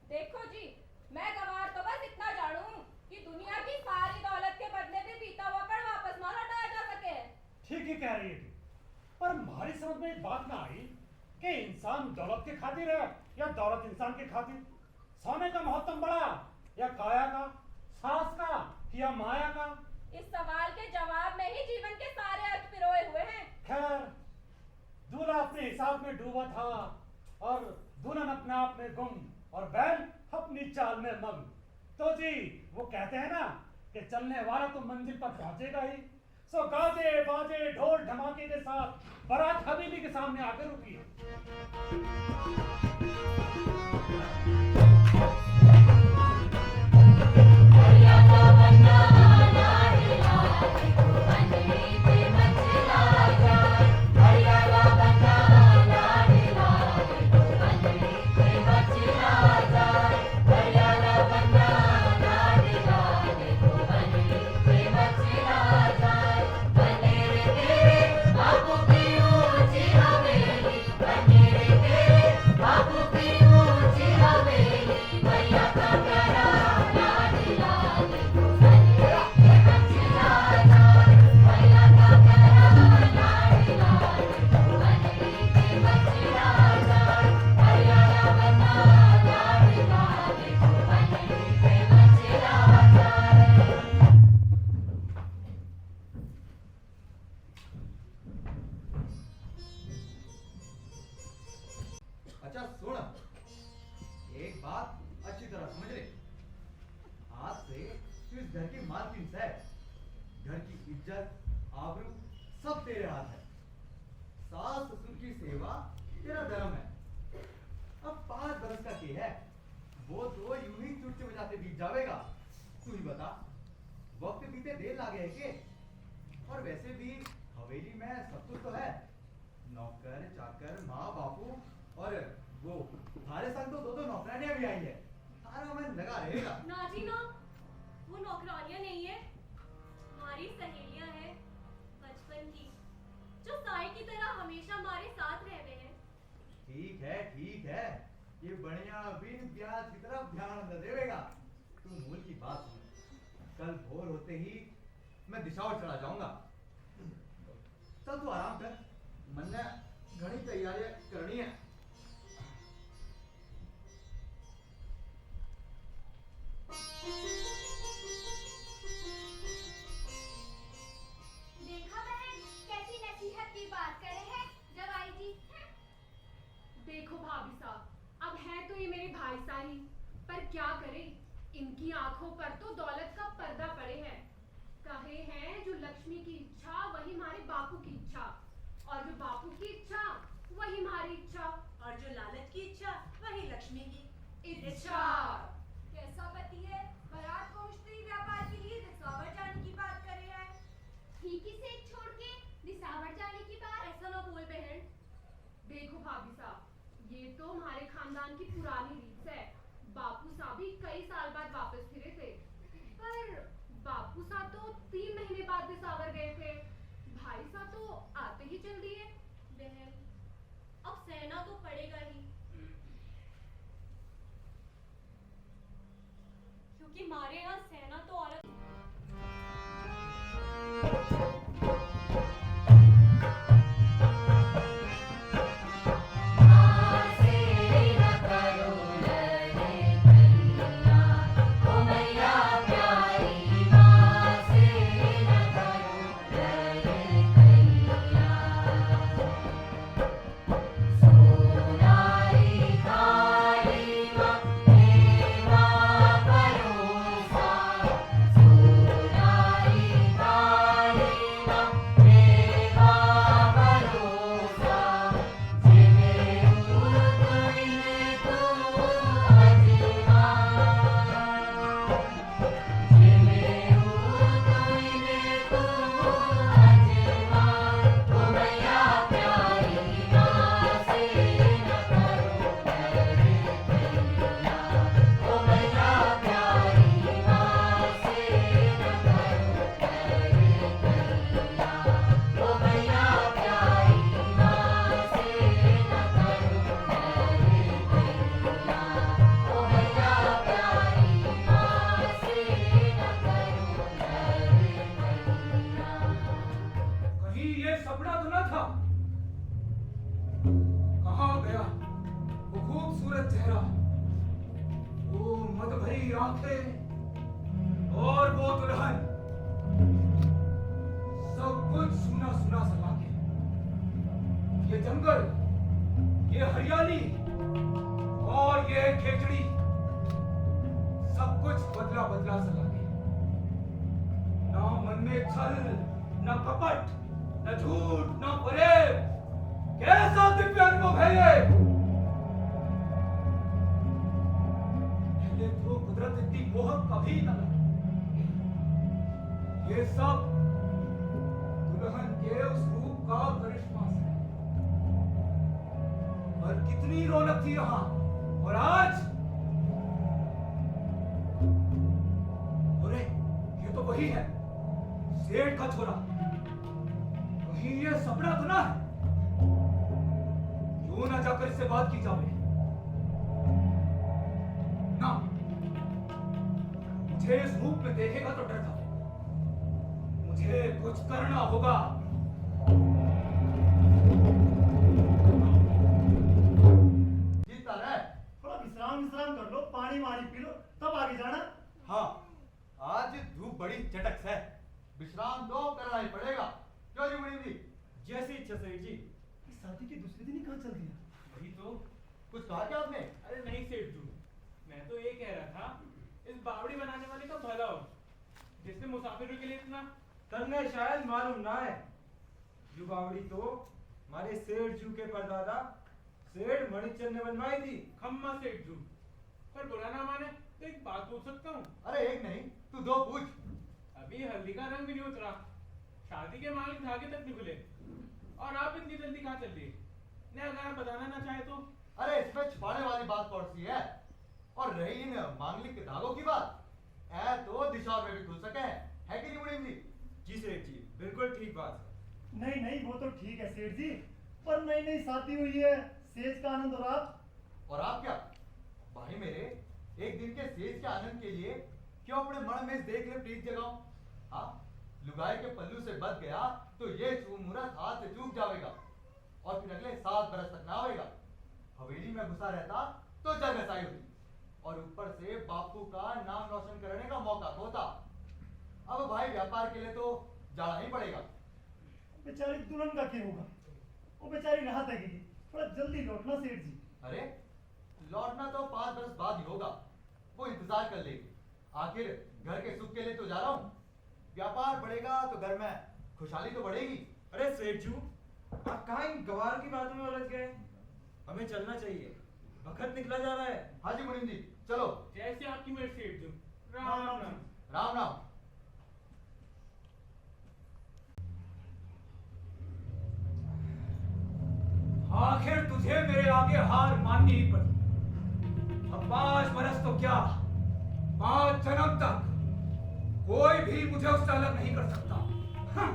Speaker 5: देखो जी, मैं गवार तो बस इतना जानूं कि दुनिया की सारी दौलत के बदले में बीता हुआ पण वापस ना लौटाया जा सके।
Speaker 6: ठीक ही कह रही है तू, पर हमारी समझ में एक बात ना आई कि इंसान दौलत के खातिर है या दौलत इंसान के खातिर। सोने का महत्व बड़ा या काया का, सास का या माया का?
Speaker 5: इस सवाल के जवाब में ही जीवन के सारे अर्थ पिरोए हुए हैं।
Speaker 6: खैर, दूल्हा अपने हिसाब में डूबा था और दुल्हन अपने आप में गुम और बैल अपनी चाल में मग्न। तो जी वो कहते हैं ना कि चलने वाला तो मंजिल पर पहुंचेगा ही। सो गाजे बाजे ढोल धमाके के साथ बारात हवेली के सामने आकर रुकी।
Speaker 9: अच्छा सुन, एक बात अच्छी तरह समझ ले। आज से तू इस घर की मालकिन है। घर की इज्जत, आबरू सब तेरे हाथ है। सास ससुर की सेवा तेरा धर्म है। अब 5 बरस का के है, वो तो यूं ही चुटचे बजाते बीत जाएगा। तू ही बता, वक्त बीते देर लागे है के? और वैसे भी हवेली में सब कुछ तो है, नौकर चाकर माँ बापू, और वो थारे संग तो 2-2 नौकरानियां भी आई है। थारा मन लगा रहेगा।
Speaker 11: ना जी ना, वो नौकरानियां नहीं है, हमारी सहेलियां हैं बचपन की, जो साई की तरह हमेशा हमारे साथ रहते हैं।
Speaker 9: ठीक है ठीक है, ये बढ़िया बिन ब्याज की तरफ ध्यान न देवेगा। तू मूल की बात सुन, कल भोर होते ही मैं दिशावर चला जाऊंगा। चल तू आराम कर, मन ने घनी तैयारियां करनी है।
Speaker 11: देखा बहन, कैसी नसीहत की बात करे हैं जवाई जी। देखो भाभी साहब, अब हैं तो ये मेरे भाई साही, पर क्या करें, इनकी आंखों पर तो दौलत का पर्दा पड़े हैं। कहे हैं जो लक्ष्मी की इच्छा वही हमारे बापू की इच्छा, और जो बापू की इच्छा वही हमारी इच्छा,
Speaker 7: और जो लालच की इच्छा वही लक्ष्मी की
Speaker 11: इच्छा।
Speaker 5: कैसा पति है, बारात पहुंचते ही व्यापार के लिए दिसावर जाने की बात कर रहा है।
Speaker 11: ठीक ही से छोड़ के दिसावर जाने की बात।
Speaker 5: ऐसा ना बोल बहन।
Speaker 11: देखो भाभी साहब, ये तो हमारे खानदान की पुरानी रीत है। बापू साहब भी कई साल बाद वापस फिरे थे, पर बापू साहब तो 3 महीने बाद दिसावर गए थे, भाई साहब तो आते ही चल दिए।
Speaker 5: बहन, अब सहना तो पड़ेगा ही, क्योंकि हमारे यहाँ सहना तो औरत
Speaker 12: Sonarii
Speaker 9: आंखें और वो दुल्हन, सब कुछ सुना सुना सा लागे। ये जंगल, ये हरियाली और ये खेजड़ी, सब कुछ बदला बदला सा लागे। ना मन में छल, न कपट, न झूठ, न फरेब। कैसा दिव्य अनुभव है ये! पहले तो कुदरत इतनी मोहक कभी न लगी। ये सब दुल्हन के उस रूप का करिश्मा है। और कितनी रौनक थी यहाँ, और आज अरे ये तो वही है, सेठ का छोरा। कहीं ये सपना तो ना है? क्यों ना जाकर इससे बात की जावे? ना, मुझे इस रूप में देखेगा तो डर जावे। मुझे कुछ करना होगा।
Speaker 10: जीता रहे, थोड़ा विश्राम कर लो, पानी वानी पी लो, तब आगे जाना।
Speaker 9: हाँ, आज धूप बड़ी चटक है, विश्राम तो करना ही पड़ेगा। क्यों जी मुनीम जी?
Speaker 8: जैसी इच्छा सेठ जी।
Speaker 10: इस शादी के दूसरे दिन ही कहाँ चल दिया?
Speaker 8: वही तो।
Speaker 9: कुछ कहा क्या आपने?
Speaker 8: अरे नहीं सेठ जी, मैं तो ये कह रहा था, इस बावड़ी बनाने वाले का भला हो, जिसने मुसाफिरों के लिए इतना।
Speaker 12: तन्ने शायद मालूम ना है, ये बावड़ी तो हमारे सेठ जू के परदादा सेठ मणिचंद ने बनवाई थी।
Speaker 8: खम्मा सेठ जू, पर बुरा ना माने तो एक बात पूछ सकता हूँ?
Speaker 9: अरे एक नहीं, तू दो पूछ।
Speaker 8: अभी हल्दी का रंग भी नहीं उतरा, शादी के मांग धागे तक नहीं खुले, और आप इतनी जल्दी कहाँ चल दिए? ने अगर आप बताना ना चाहे तो?
Speaker 9: अरे इसमें छुपाने वाली बात कौन सी है? और रही इन मांगलिक धागों की बात, ऐ तो दिशा में भी खुल सके, है कि नहीं मुनीम जी?
Speaker 12: जी सेठ जी, बिल्कुल ठीक बात है।
Speaker 10: नहीं नहीं, वो तो ठीक है सेठ जी, पर नई नई शादी हुई है, सेज का आनंद।
Speaker 9: और आप क्या भाई मेरे, एक दिन के सेज के आनंद के लिए क्यों अपने मन में देख ले प्रीत जगाओ? हाँ, लुगाई के पल्लू से बच गया तो ये मुहूर्त हाथ से चूक जाएगा, और फिर अगले 7 बरस तक ना होएगा। हवेली में घुसा रहता तो जग नसाई होती, और ऊपर से बापू का नाम रोशन करने का मौका होता। अब भाई व्यापार के लिए तो जाना ही पड़ेगा।
Speaker 10: बेचारी दुल्हन का क्या होगा? वो बेचारी राहत है, थोड़ा जल्दी लौटना सेठ जी।
Speaker 9: अरे लौटना तो 5 बरस बाद ही होगा, वो इंतजार कर लेगी। आखिर घर के सुख के लिए तो जा रहा हूँ। व्यापार बढ़ेगा तो घर में खुशहाली तो बढ़ेगी।
Speaker 12: अरे सेठ जू, आप कहाँ इन गवार की बातों में उलझ गए? हमें चलना चाहिए, वक्त निकला जा रहा है।
Speaker 9: हाँ जी मुनीम जी, चलो।
Speaker 8: जैसे आपकी मेरे सेठ जू। राम राम।
Speaker 9: राम राम। आखिर तुझे मेरे आगे हार माननी ही पड़ी। अब 5 बरस तो क्या, 5 जन्म तक कोई भी मुझे उससे अलग नहीं कर सकता। हाँ।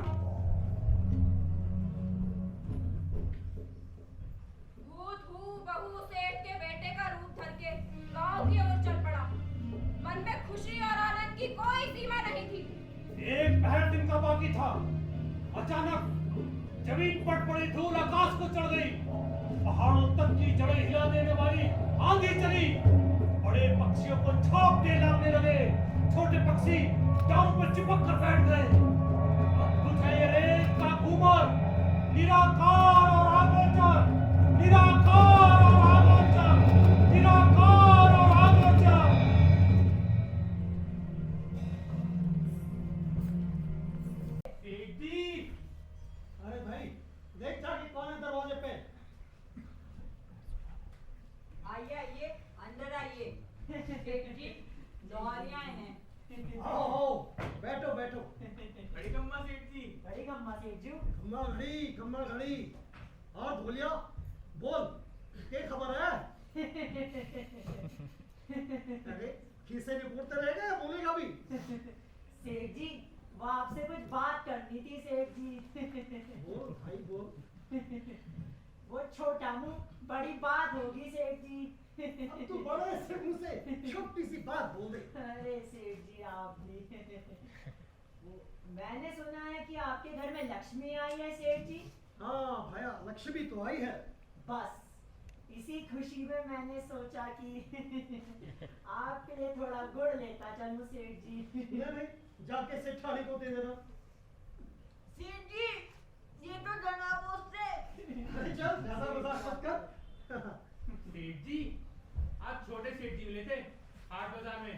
Speaker 5: बहू सेठ के बेटे का रूप धर के गांव की ओर चल पड़ा। मन में खुशी और आनंद की कोई सीमा नहीं थी।
Speaker 6: एक पहर दिन का बाकी था, अचानक जमीन पर पड़ी धूल आकाश को चढ़ गई। पहाड़ों तक की जड़ें हिला देने वाली आंधी चली। बड़े पक्षियों को झोंकने लगने लगे, छोटे पक्षी डाउन पर चिपक कर बैठ गए। अद्भुत है ये रेत का घूमर, निराकार और आगोचर, निराकार और आगोचर, निराकार और आगोचर। बेटी,
Speaker 10: अरे भाई देख जाके कौन है दरवाजे पे?
Speaker 7: आइए आइए, अंदर आइए। सेठ जी, दौरियां हैं।
Speaker 10: आओ बैठो बैठो।
Speaker 8: बड़ी कम्मा सेठ जी।
Speaker 7: बड़ी कम्मा सेठ जी।
Speaker 10: कम्मा घड़ी और धोलिया बोल, क्या खबर है? अरे खीसे भी पूछते रहेगा या बोलेगा भी?
Speaker 7: सेठ जी, वो आपसे कुछ बात करनी थी सेठ जी।
Speaker 10: बोल भाई बोल।
Speaker 7: वो छोटा मुंह बड़ी बात होगी सेठ जी।
Speaker 10: अब तू बड़े से मुंह से छोटी सी बात बोल दे।
Speaker 7: अरे सेठ जी आप भी। वो मैंने सुना है कि आपके घर में लक्ष्मी आई है सेठ जी।
Speaker 10: हाँ भैया, लक्ष्मी तो आई है।
Speaker 7: बस इसी खुशी में मैंने सोचा कि आपके लिए थोड़ा गुड़ लेता चलूं सेठ जी।
Speaker 10: नहीं, जाके सेठानी को दे देना।
Speaker 7: सेठ जी, ये तो जनाबों से।
Speaker 10: अरे चल, ज्यादा मजाक मत कर।
Speaker 8: सेठ जी, आप छोटे सेठ जी मिले थे हाट बाजार में,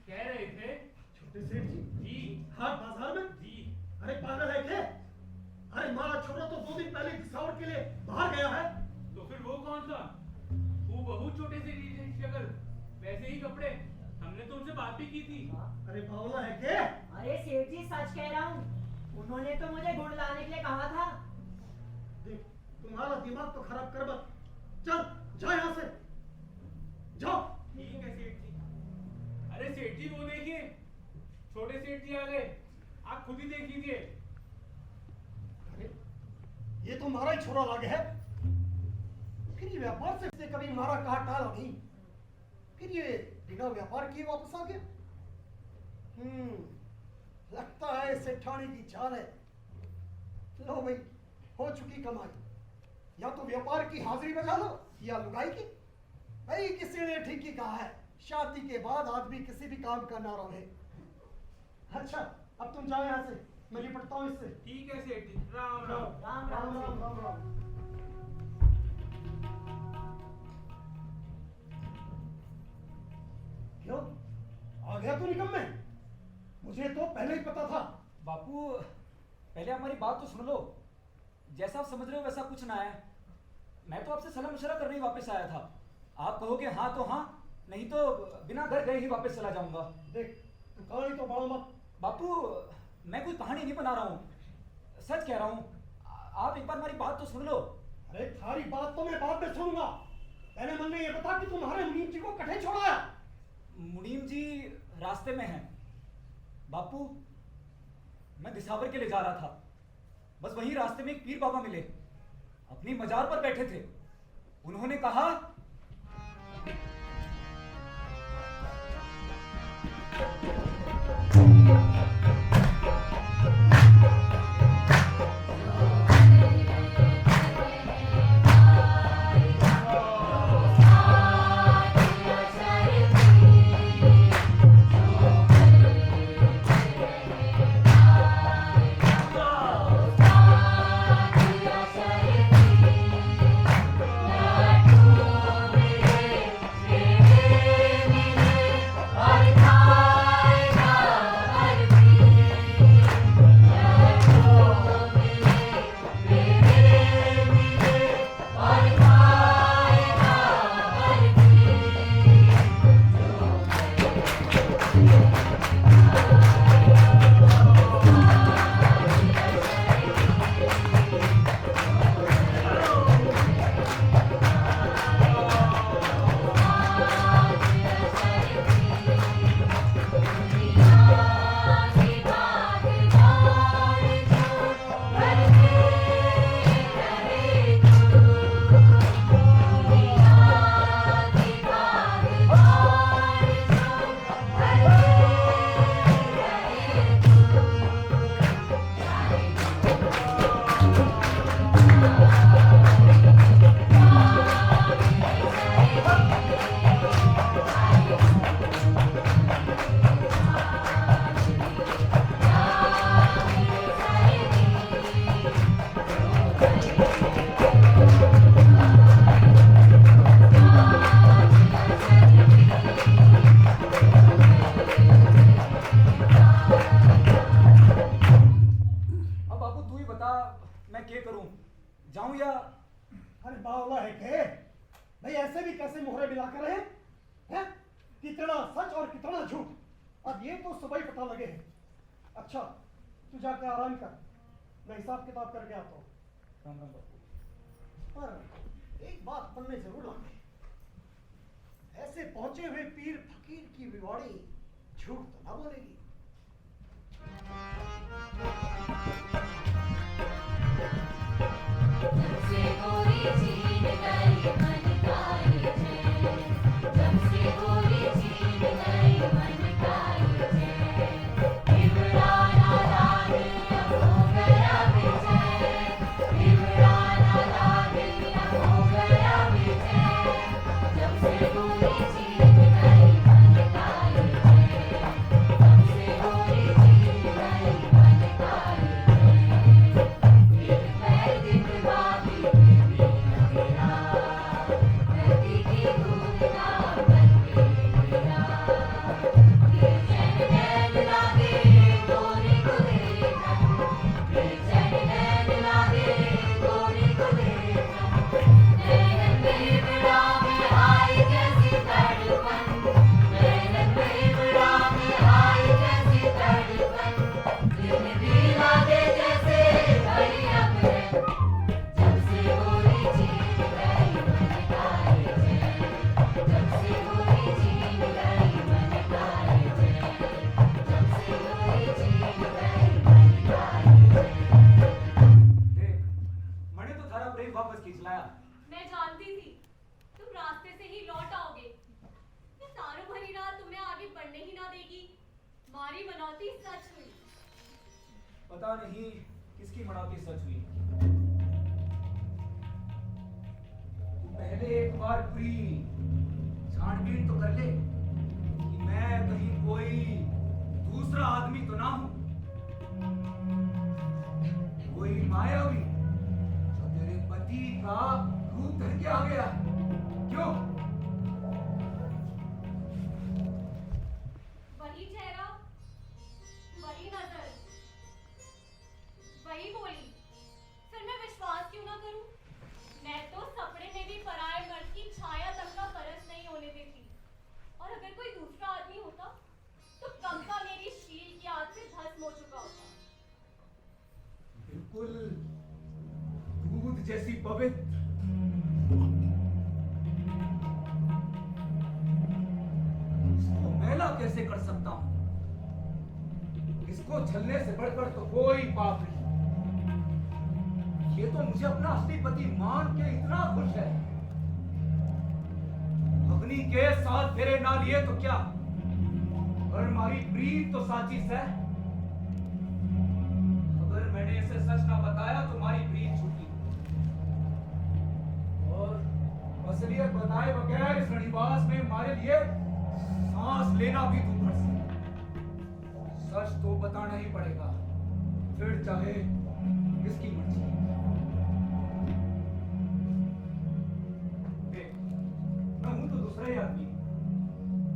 Speaker 8: कह रहे थे।
Speaker 10: छोटे सेठ जी?
Speaker 8: जी।
Speaker 10: हाट बाजार में?
Speaker 8: जी।
Speaker 10: अरे पागल है क्या? अरे हमारा छोरा तो 2 दिन पहले दिसावर के लिए बाहर गया है।
Speaker 8: तो फिर वो कौन सा? वो बहुत छोटे से शक्ल, वैसे ही कपड़े, हमने तो उनसे बात भी की थी।
Speaker 10: अरे बावला है क्या?
Speaker 7: अरे सेठ जी, सच कह रहा हूँ, उन्होंने तो मुझे गुड़ लाने के लिए कहा था।
Speaker 10: देख, तुम्हारा दिमाग तो खराब कर मत। चल, जा यहाँ से, जाओ।
Speaker 8: ठीक है सेठ जी। अरे सेठ जी, वो देखिए, छोटे सेठ जी आ गए, आप खुद ही देख लीजिए।
Speaker 10: अरे, ये तो हमारा ही छोरा लगे है। फिर ये व्यापार से इसने कभी हमारा कहा टाला नहीं, फिर ये बिना व्यापार किए वापस आ गया। लगता है सेठानी की चाल है। लो भाई, हो चुकी कमाई, या तो व्यापार की हाजिरी बजा लो या लुगाई की। भाई किसी ने ठीक ही कहा है, शादी के बाद आदमी किसी भी काम का ना रहे। अच्छा, अब तुम जाओ यहाँ से, मैं निपटता हूँ इससे।
Speaker 8: ठीक है सेठ जी, राम राम।
Speaker 7: राम राम
Speaker 10: राम राम राम। क्यों आ गया तू निकम्मे? मुझे तो पहले ही पता था।
Speaker 13: बापू, पहले हमारी बात तो सुन लो। जैसा आप समझ रहे हो वैसा कुछ ना है। मैं तो आपसे सलाह मशवरा करने ही वापस आया था। आप कहोगे हाँ तो हाँ, नहीं तो बिना घर गए ही वापस चला जाऊंगा।
Speaker 10: देख, तू कहानी तो बढ़ा मत।
Speaker 13: बापू, मैं कोई कहानी नहीं बना रहा हूँ, सच कह रहा हूँ। आप एक बार हमारी बात तो सुन लो।
Speaker 10: अरे थारी बात तो मैं बाद में सुनूंगा, पहले मन में ये बता कि तुम्हारे मुनीम जी को कठे छोड़ा है।
Speaker 13: मुनीम जी रास्ते में हैं। बापू, मैं दिसावर के लिए जा रहा था, बस वहीं रास्ते में एक पीर बाबा मिले, अपनी मजार पर बैठे थे। उन्होंने कहा, जाऊं या?
Speaker 10: अरे बावला है के भाई, ऐसे भी कैसे मोहरे मिलाकर रहे हैं? कितना सच और कितना झूठ, अब ये तो सुबह ही पता लगे हैं। अच्छा तू जाके आराम कर, मैं हिसाब किताब करके आता हूँ।
Speaker 13: राम राम बापू।
Speaker 10: पर एक बात मन में जरूर आती, ऐसे पहुंचे हुए पीर फकीर की विवाड़ी झूठ तो ना बोलेगी।
Speaker 14: जबसे गोरी चीन गई मन काई है, जबसे गोरी चीन गई मन काई है, इमराना लागे अब हो गया विजय, इमराना लागे अब हो गया विजय।
Speaker 11: मड़ौती सच हुई।
Speaker 13: पता नहीं किसकी मड़ौती सच हुई। तू पहले एक बार पूरी छानबीन तो कर ले कि मैं कहीं कोई दूसरा आदमी तो ना हूं, कोई मायावी जो तेरे पति का रूप धर के आ गया है। क्यों?
Speaker 11: वही चेहरा, वही नजर, वही बोली, फिर मैं विश्वास क्यों ना करूं? मैं तो सपने में भी पराये मर्द की छाया तक का परस नहीं होने देती। और अगर कोई दूसरा आदमी होता तो कब का मेरी शील की आग से भस्म हो चुका होता।
Speaker 13: बिल्कुल दूध जैसी पवित्र, इसको मैला कैसे कर सकता हूं? इसको छलने से बढ़कर तो कोई पाप नहीं। ये तो मुझे अपना असली पति मान के इतना खुश है, अग्नि के साथ फेरे ना लिए तो क्या, और हमारी प्रीत तो साची से। अगर मैंने इसे सच ना बताया तो हमारी प्रीत छूटी, और असलियत बताए बगैर इस रणिवास में हमारे लिए सांस लेना भी दूभर से। सच तो बताना ही पड़ेगा, फिर चाहे किसकी मर्जी। देख, मैं हूं तो दूसरा ही आदमी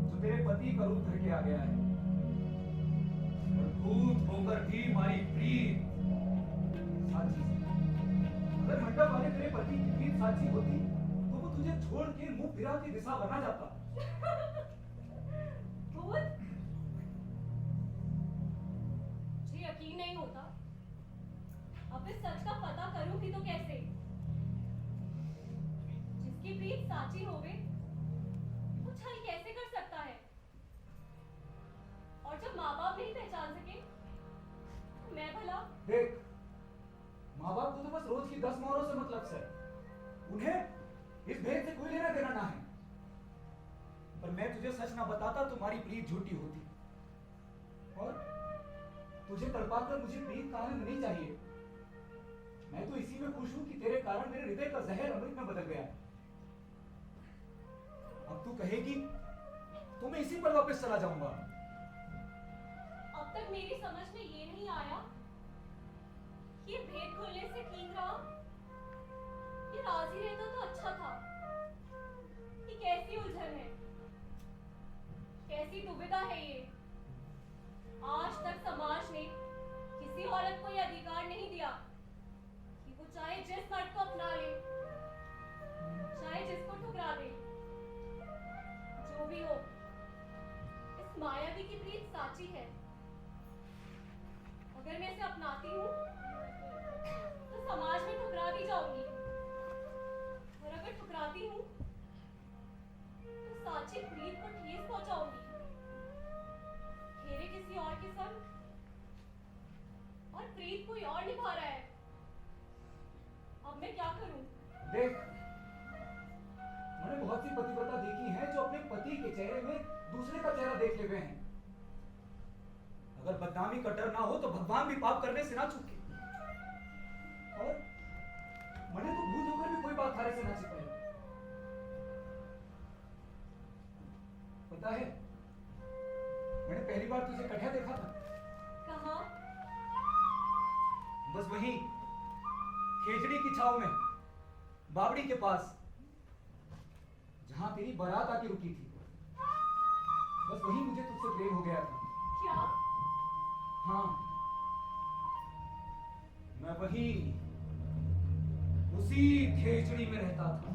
Speaker 13: जो तेरे पति का रूप धर के आ गया है, और भूत होकर भी हमारी प्रीत साची है। अगर मंडप वाले तेरे पति की प्रीत साची होती तो वो तुझे छोड़ के मुंह फिरा के दिशा बना जाता।
Speaker 11: भूत? मुझे यकीन नहीं होता। अब इस सच का पता करूं भी तो कैसे? जिसकी प्रीत साची होवे वो छल कैसे कर सकता है? और जब माँ बाप नहीं पहचान सके तो मैं भला?
Speaker 13: देख, माँ बाप को तो बस रोज की 10 मोहरों से मतलब है, उन्हें इस भेद से कोई लेना देना ना है। पर मैं तुझे सच ना बताता तुम्हारी प्रीत झूठी होती, और तुझे तड़पाकर मुझे प्रीत का आनंद नहीं चाहिए। मैं तो इसी में खुश हूं कि तेरे कारण मेरे हृदय का जहर अमृत में बदल गया। अब तू कहेगी तो मैं इसी पर वापस चला जाऊंगा।
Speaker 11: अब तक मेरी समझ में ये नहीं आया कि ये भेद खुलने से ठीक रहा। ये राजी रहता तो अच्छा था। ये कैसी उलझन है, कैसी दुविधा है ये। आज तक समाज ने किसी औरत को यह अधिकार नहीं दिया कि वो चाहे जिस मर्द को अपना ले, चाहे जिसको ठुकरा दे। जो भी हो, इस मायावी की प्रीत साची है। अगर मैं इसे अपनाती हूँ तो समाज में ठुकरा दी जाऊंगी, और अगर ठुकराती हूँ तो साची प्रीत को ठेस पहुंचाऊंगी। फेरे किसी और के संग, और प्रीत कोई और निभा रहा है। अब मैं क्या करूं?
Speaker 13: देख, मैंने बहुत सी पतिव्रता देखी हैं जो अपने पति के चेहरे में दूसरे का चेहरा देख ले हुए हैं। अगर बदनामी का डर ना हो तो भगवान भी पाप करने से ना चूके। और मैंने तो भूल होकर भी कोई बात थारे से ना छिपाई। पता है, मैंने पहली बार तुझे कठिया देखा था।
Speaker 11: कहाँ?
Speaker 13: बस वहीं खेजड़ी की छाव में, बावड़ी के पास, जहां तेरी बारात आके रुकी थी। बस वहीं मुझे तुझसे प्रेम हो गया था।
Speaker 11: क्या?
Speaker 13: हाँ, मैं वहीं उसी खेजड़ी में रहता था।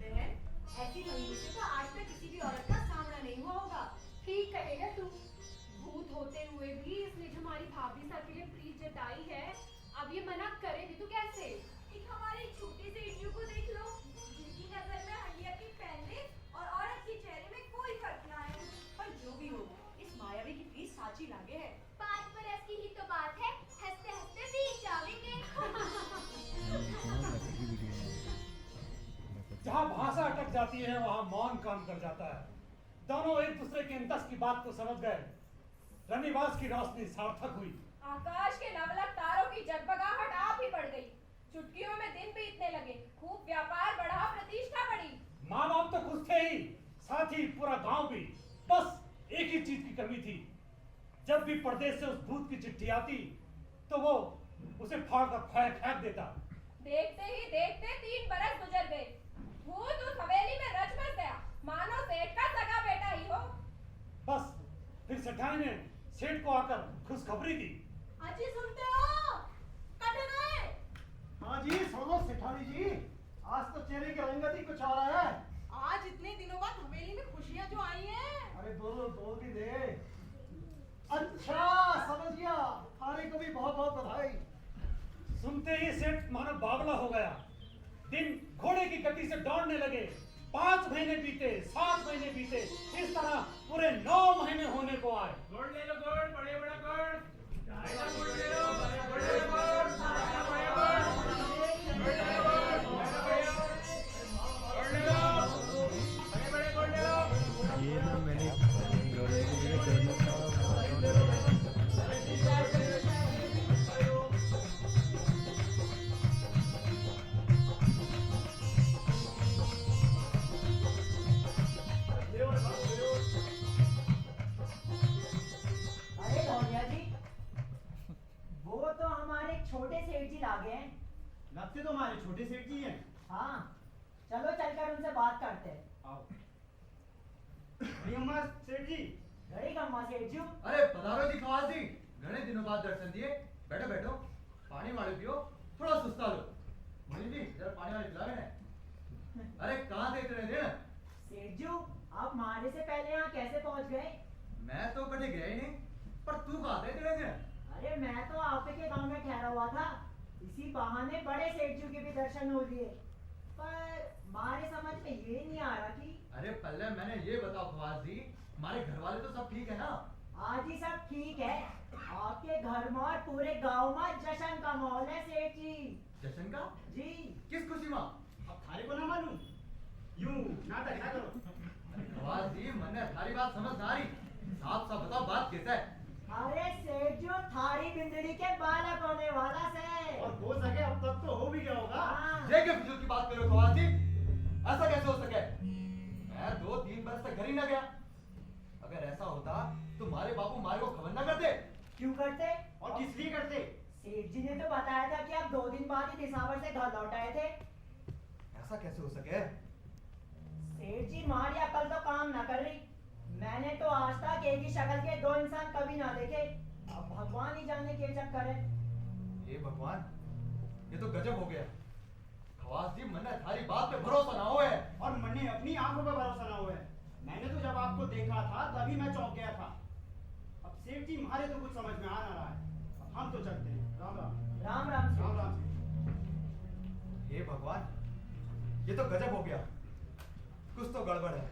Speaker 5: बहन, ऐसी रंगीन से तो आज तक किसी भी औरत का सामना नहीं हुआ होगा।
Speaker 11: ठीक कहेगा तू। भूत होते हुए भी इसने जो हमारी भाभी सा के लिए प्रीत जताई है, अब ये मना करे भी तो कैसे?
Speaker 5: एक हमारी छोटी सी इंजू को देख लो, जिनकी नजर में हंडिया की पहनने और औरत के चेहरे में कोई फर्क ना है।
Speaker 15: पर जो भी हो, इस मायावी की प्रीत साची लागे है।
Speaker 5: 5 बरस की ही तो बात है, हंसते हंसते बीत जाएंगे।
Speaker 6: जहाँ भाषा अटक जाती है वहाँ मौन काम कर जाता है। दोनों एक दूसरे के अंतस की बात को समझ गए। रनिवास की रोशनी सार्थक हुई।
Speaker 5: आकाश के नवलक तारों की जगमगाहट आप ही बढ़ गई। चुटकियों में दिन बीतने लगे, खूब व्यापार बढ़ा, प्रतिष्ठा बढ़ी।
Speaker 6: माँ बाप तो खुश थे ही, साथ ही पूरा गांव भी। बस एक ही चीज की कमी थी, जब भी परदेश से उस भूत की चिट्ठी आती तो वो उसे फाड़ कर फेंक देता।
Speaker 5: देखते ही देखते 3 बरस गुजर गए। भूत उस हवेली में रच बस गया, मानो सेठ का सगा बेटा ही हो।
Speaker 6: बस फिर सेठानी ने सेठ को आकर खुशखबरी दी।
Speaker 15: अजी सुनते हो? कट गए।
Speaker 10: हाँ जी सुनो सेठानी जी, आज तो चेहरे की रंगत ही कुछ आ रहा है।
Speaker 15: आज इतने दिनों बाद हवेली में खुशियां जो आई हैं।
Speaker 10: अरे बोल भी दे। अच्छा समझ गया, थारे को भी बहुत बहुत बधाई।
Speaker 6: सुनते ही सेठ मानो बावला हो गया। दिन घोड़े की गति से दौड़ने लगे। 5 महीने बीते, 7 महीने बीते, इस तरह पूरे 9 महीने होने को आए।
Speaker 8: गुड़ ले लो, गुड़, बड़े बड़ा गुड़। ढाई गुड़ ले लो, बड़े बड़े गुड़, बड़ा बड़ा गुड़। गुड़ ले लो, गुड़, गुड़ ले लो, बड़े बड़े गुड़ ले लो।
Speaker 3: ये ना मैंने
Speaker 7: अरे भौजिया जी, वो तो हमारे छोटे सेठ जी लागे हैं।
Speaker 9: लगते तो हमारे छोटे सेठ जी हैं।
Speaker 7: हाँ, चलो चलकर उनसे बात करते हैं।
Speaker 9: अम्मा सेठ जी।
Speaker 7: घड़ी गम्मा सेठ जी।
Speaker 9: अरे पधारो जी खवास जी, घने दिनों बाद दर्शन दिए। बैठो बैठो, पानी वाले पियो, थोड़ा सुस्ता लो। मणि जी जरा पानी वाले पिलावे ना। अरे कहाँ थे इतने दिन?
Speaker 7: सेठ जी, आप मारे से पहले यहाँ कैसे पहुँच गए?
Speaker 9: मैं तो कभी गया ही नहीं, पर तू कहाँ थे इतने दिन?
Speaker 7: अरे मैं तो आप के गांव में ठहरा हुआ था, इसी बहाने बड़े सेठ जी के भी दर्शन हो लिए। पर मारे समझ में ये नहीं आ रहा कि
Speaker 9: अरे पहले मैंने ये बताओ खवास जी, हमारे घर वाले तो सब ठीक है ना?
Speaker 7: आज ही सब ठीक है। आपके घर में और पूरे गांव में जश्न का माहौल है सेठ जी।
Speaker 9: जश्न का?
Speaker 7: जी।
Speaker 9: किस खुशी में?
Speaker 10: अब थारे को ना मालूम, यूं नाटक ना करो।
Speaker 9: खवास जी मैंने थारी बात समझ ना आ रही, साफ साफ बताओ बात कैसा है?
Speaker 7: अरे सेठ जी, थारी बिंदड़ी के बालक होने वाला से।
Speaker 10: और हो सके अब तक तो हो भी गया होगा।
Speaker 7: हाँ।
Speaker 9: ये क्या फिजूल की बात करो खवास जी? ऐसा कैसे हो सके? मैं 2-3 बरस से घर ही ना गया। अगर ऐसा होता तो मारे बापू मारे को खबर ना करते।
Speaker 7: क्यों करते?
Speaker 10: और किस लिए करते?
Speaker 7: सेठ जी ने तो बताया था कि आप 2 दिन बाद ही दिसावर से घर लौट आए थे।
Speaker 9: ऐसा कैसे हो सके?
Speaker 7: सेठ जी, हमारी अकल तो काम ना कर रही। मैंने तो आज तक एक ही शक्ल के 2 इंसान कभी ना देखे। अब भगवान ही जाने के चक्कर है।
Speaker 9: ये भगवान, ये तो गजब हो गया। खवास जी मैंने थारी बात पे भरोसा ना हुए।
Speaker 10: और मैंने अपनी आंखों पर भरोसा ना हुआ है। मैंने तो जब आपको देखा था तभी मैं चौंक गया था। अब सेठ जी हमारे तो कुछ समझ में आ ना रहा है। अब हम तो चलते हैं। राम राम।
Speaker 7: राम राम
Speaker 10: राम राम।
Speaker 9: हे भगवान, ये तो गजब हो गया। कुछ तो गड़बड़ है।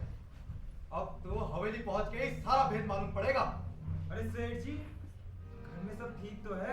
Speaker 9: अब तो हवेली पहुंच के ही सारा भेद मालूम पड़ेगा।
Speaker 12: अरे सेठ जी, घर में सब ठीक तो है?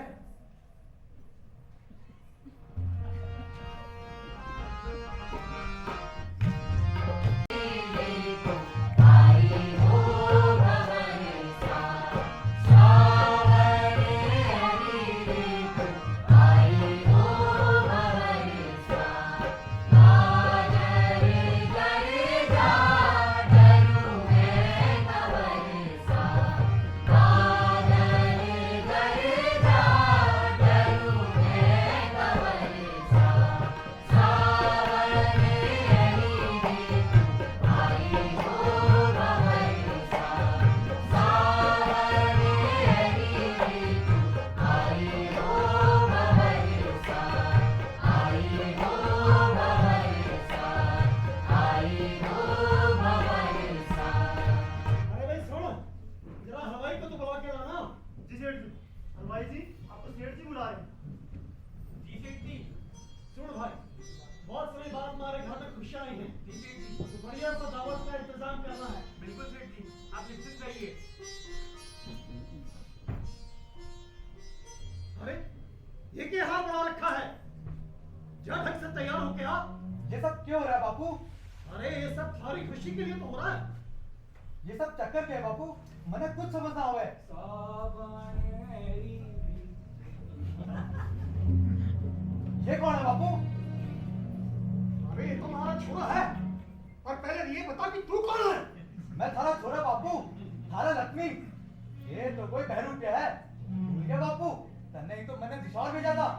Speaker 10: ये क्या हाल बना रखा है? जरा ढंग से तैयार हो के आ।
Speaker 9: ये सब क्यों हो रहा है बापू?
Speaker 10: अरे ये सब थारी खुशी के लिए तो हो रहा है।
Speaker 9: ये सब चक्कर क्या है बापू? मने कुछ समझ ना आवे। ये कौन है बापू?
Speaker 10: अरे ये तो हमारा छोरा है। पर पहले ये बता कि तू कौन है?
Speaker 9: मैं थारा छोरा बापू, थारा लक्ष्मी। ये तो कोई बहरूपिया है। भूल गया बापू? तन्ने ही तो मैंने दिशौर भेजा था।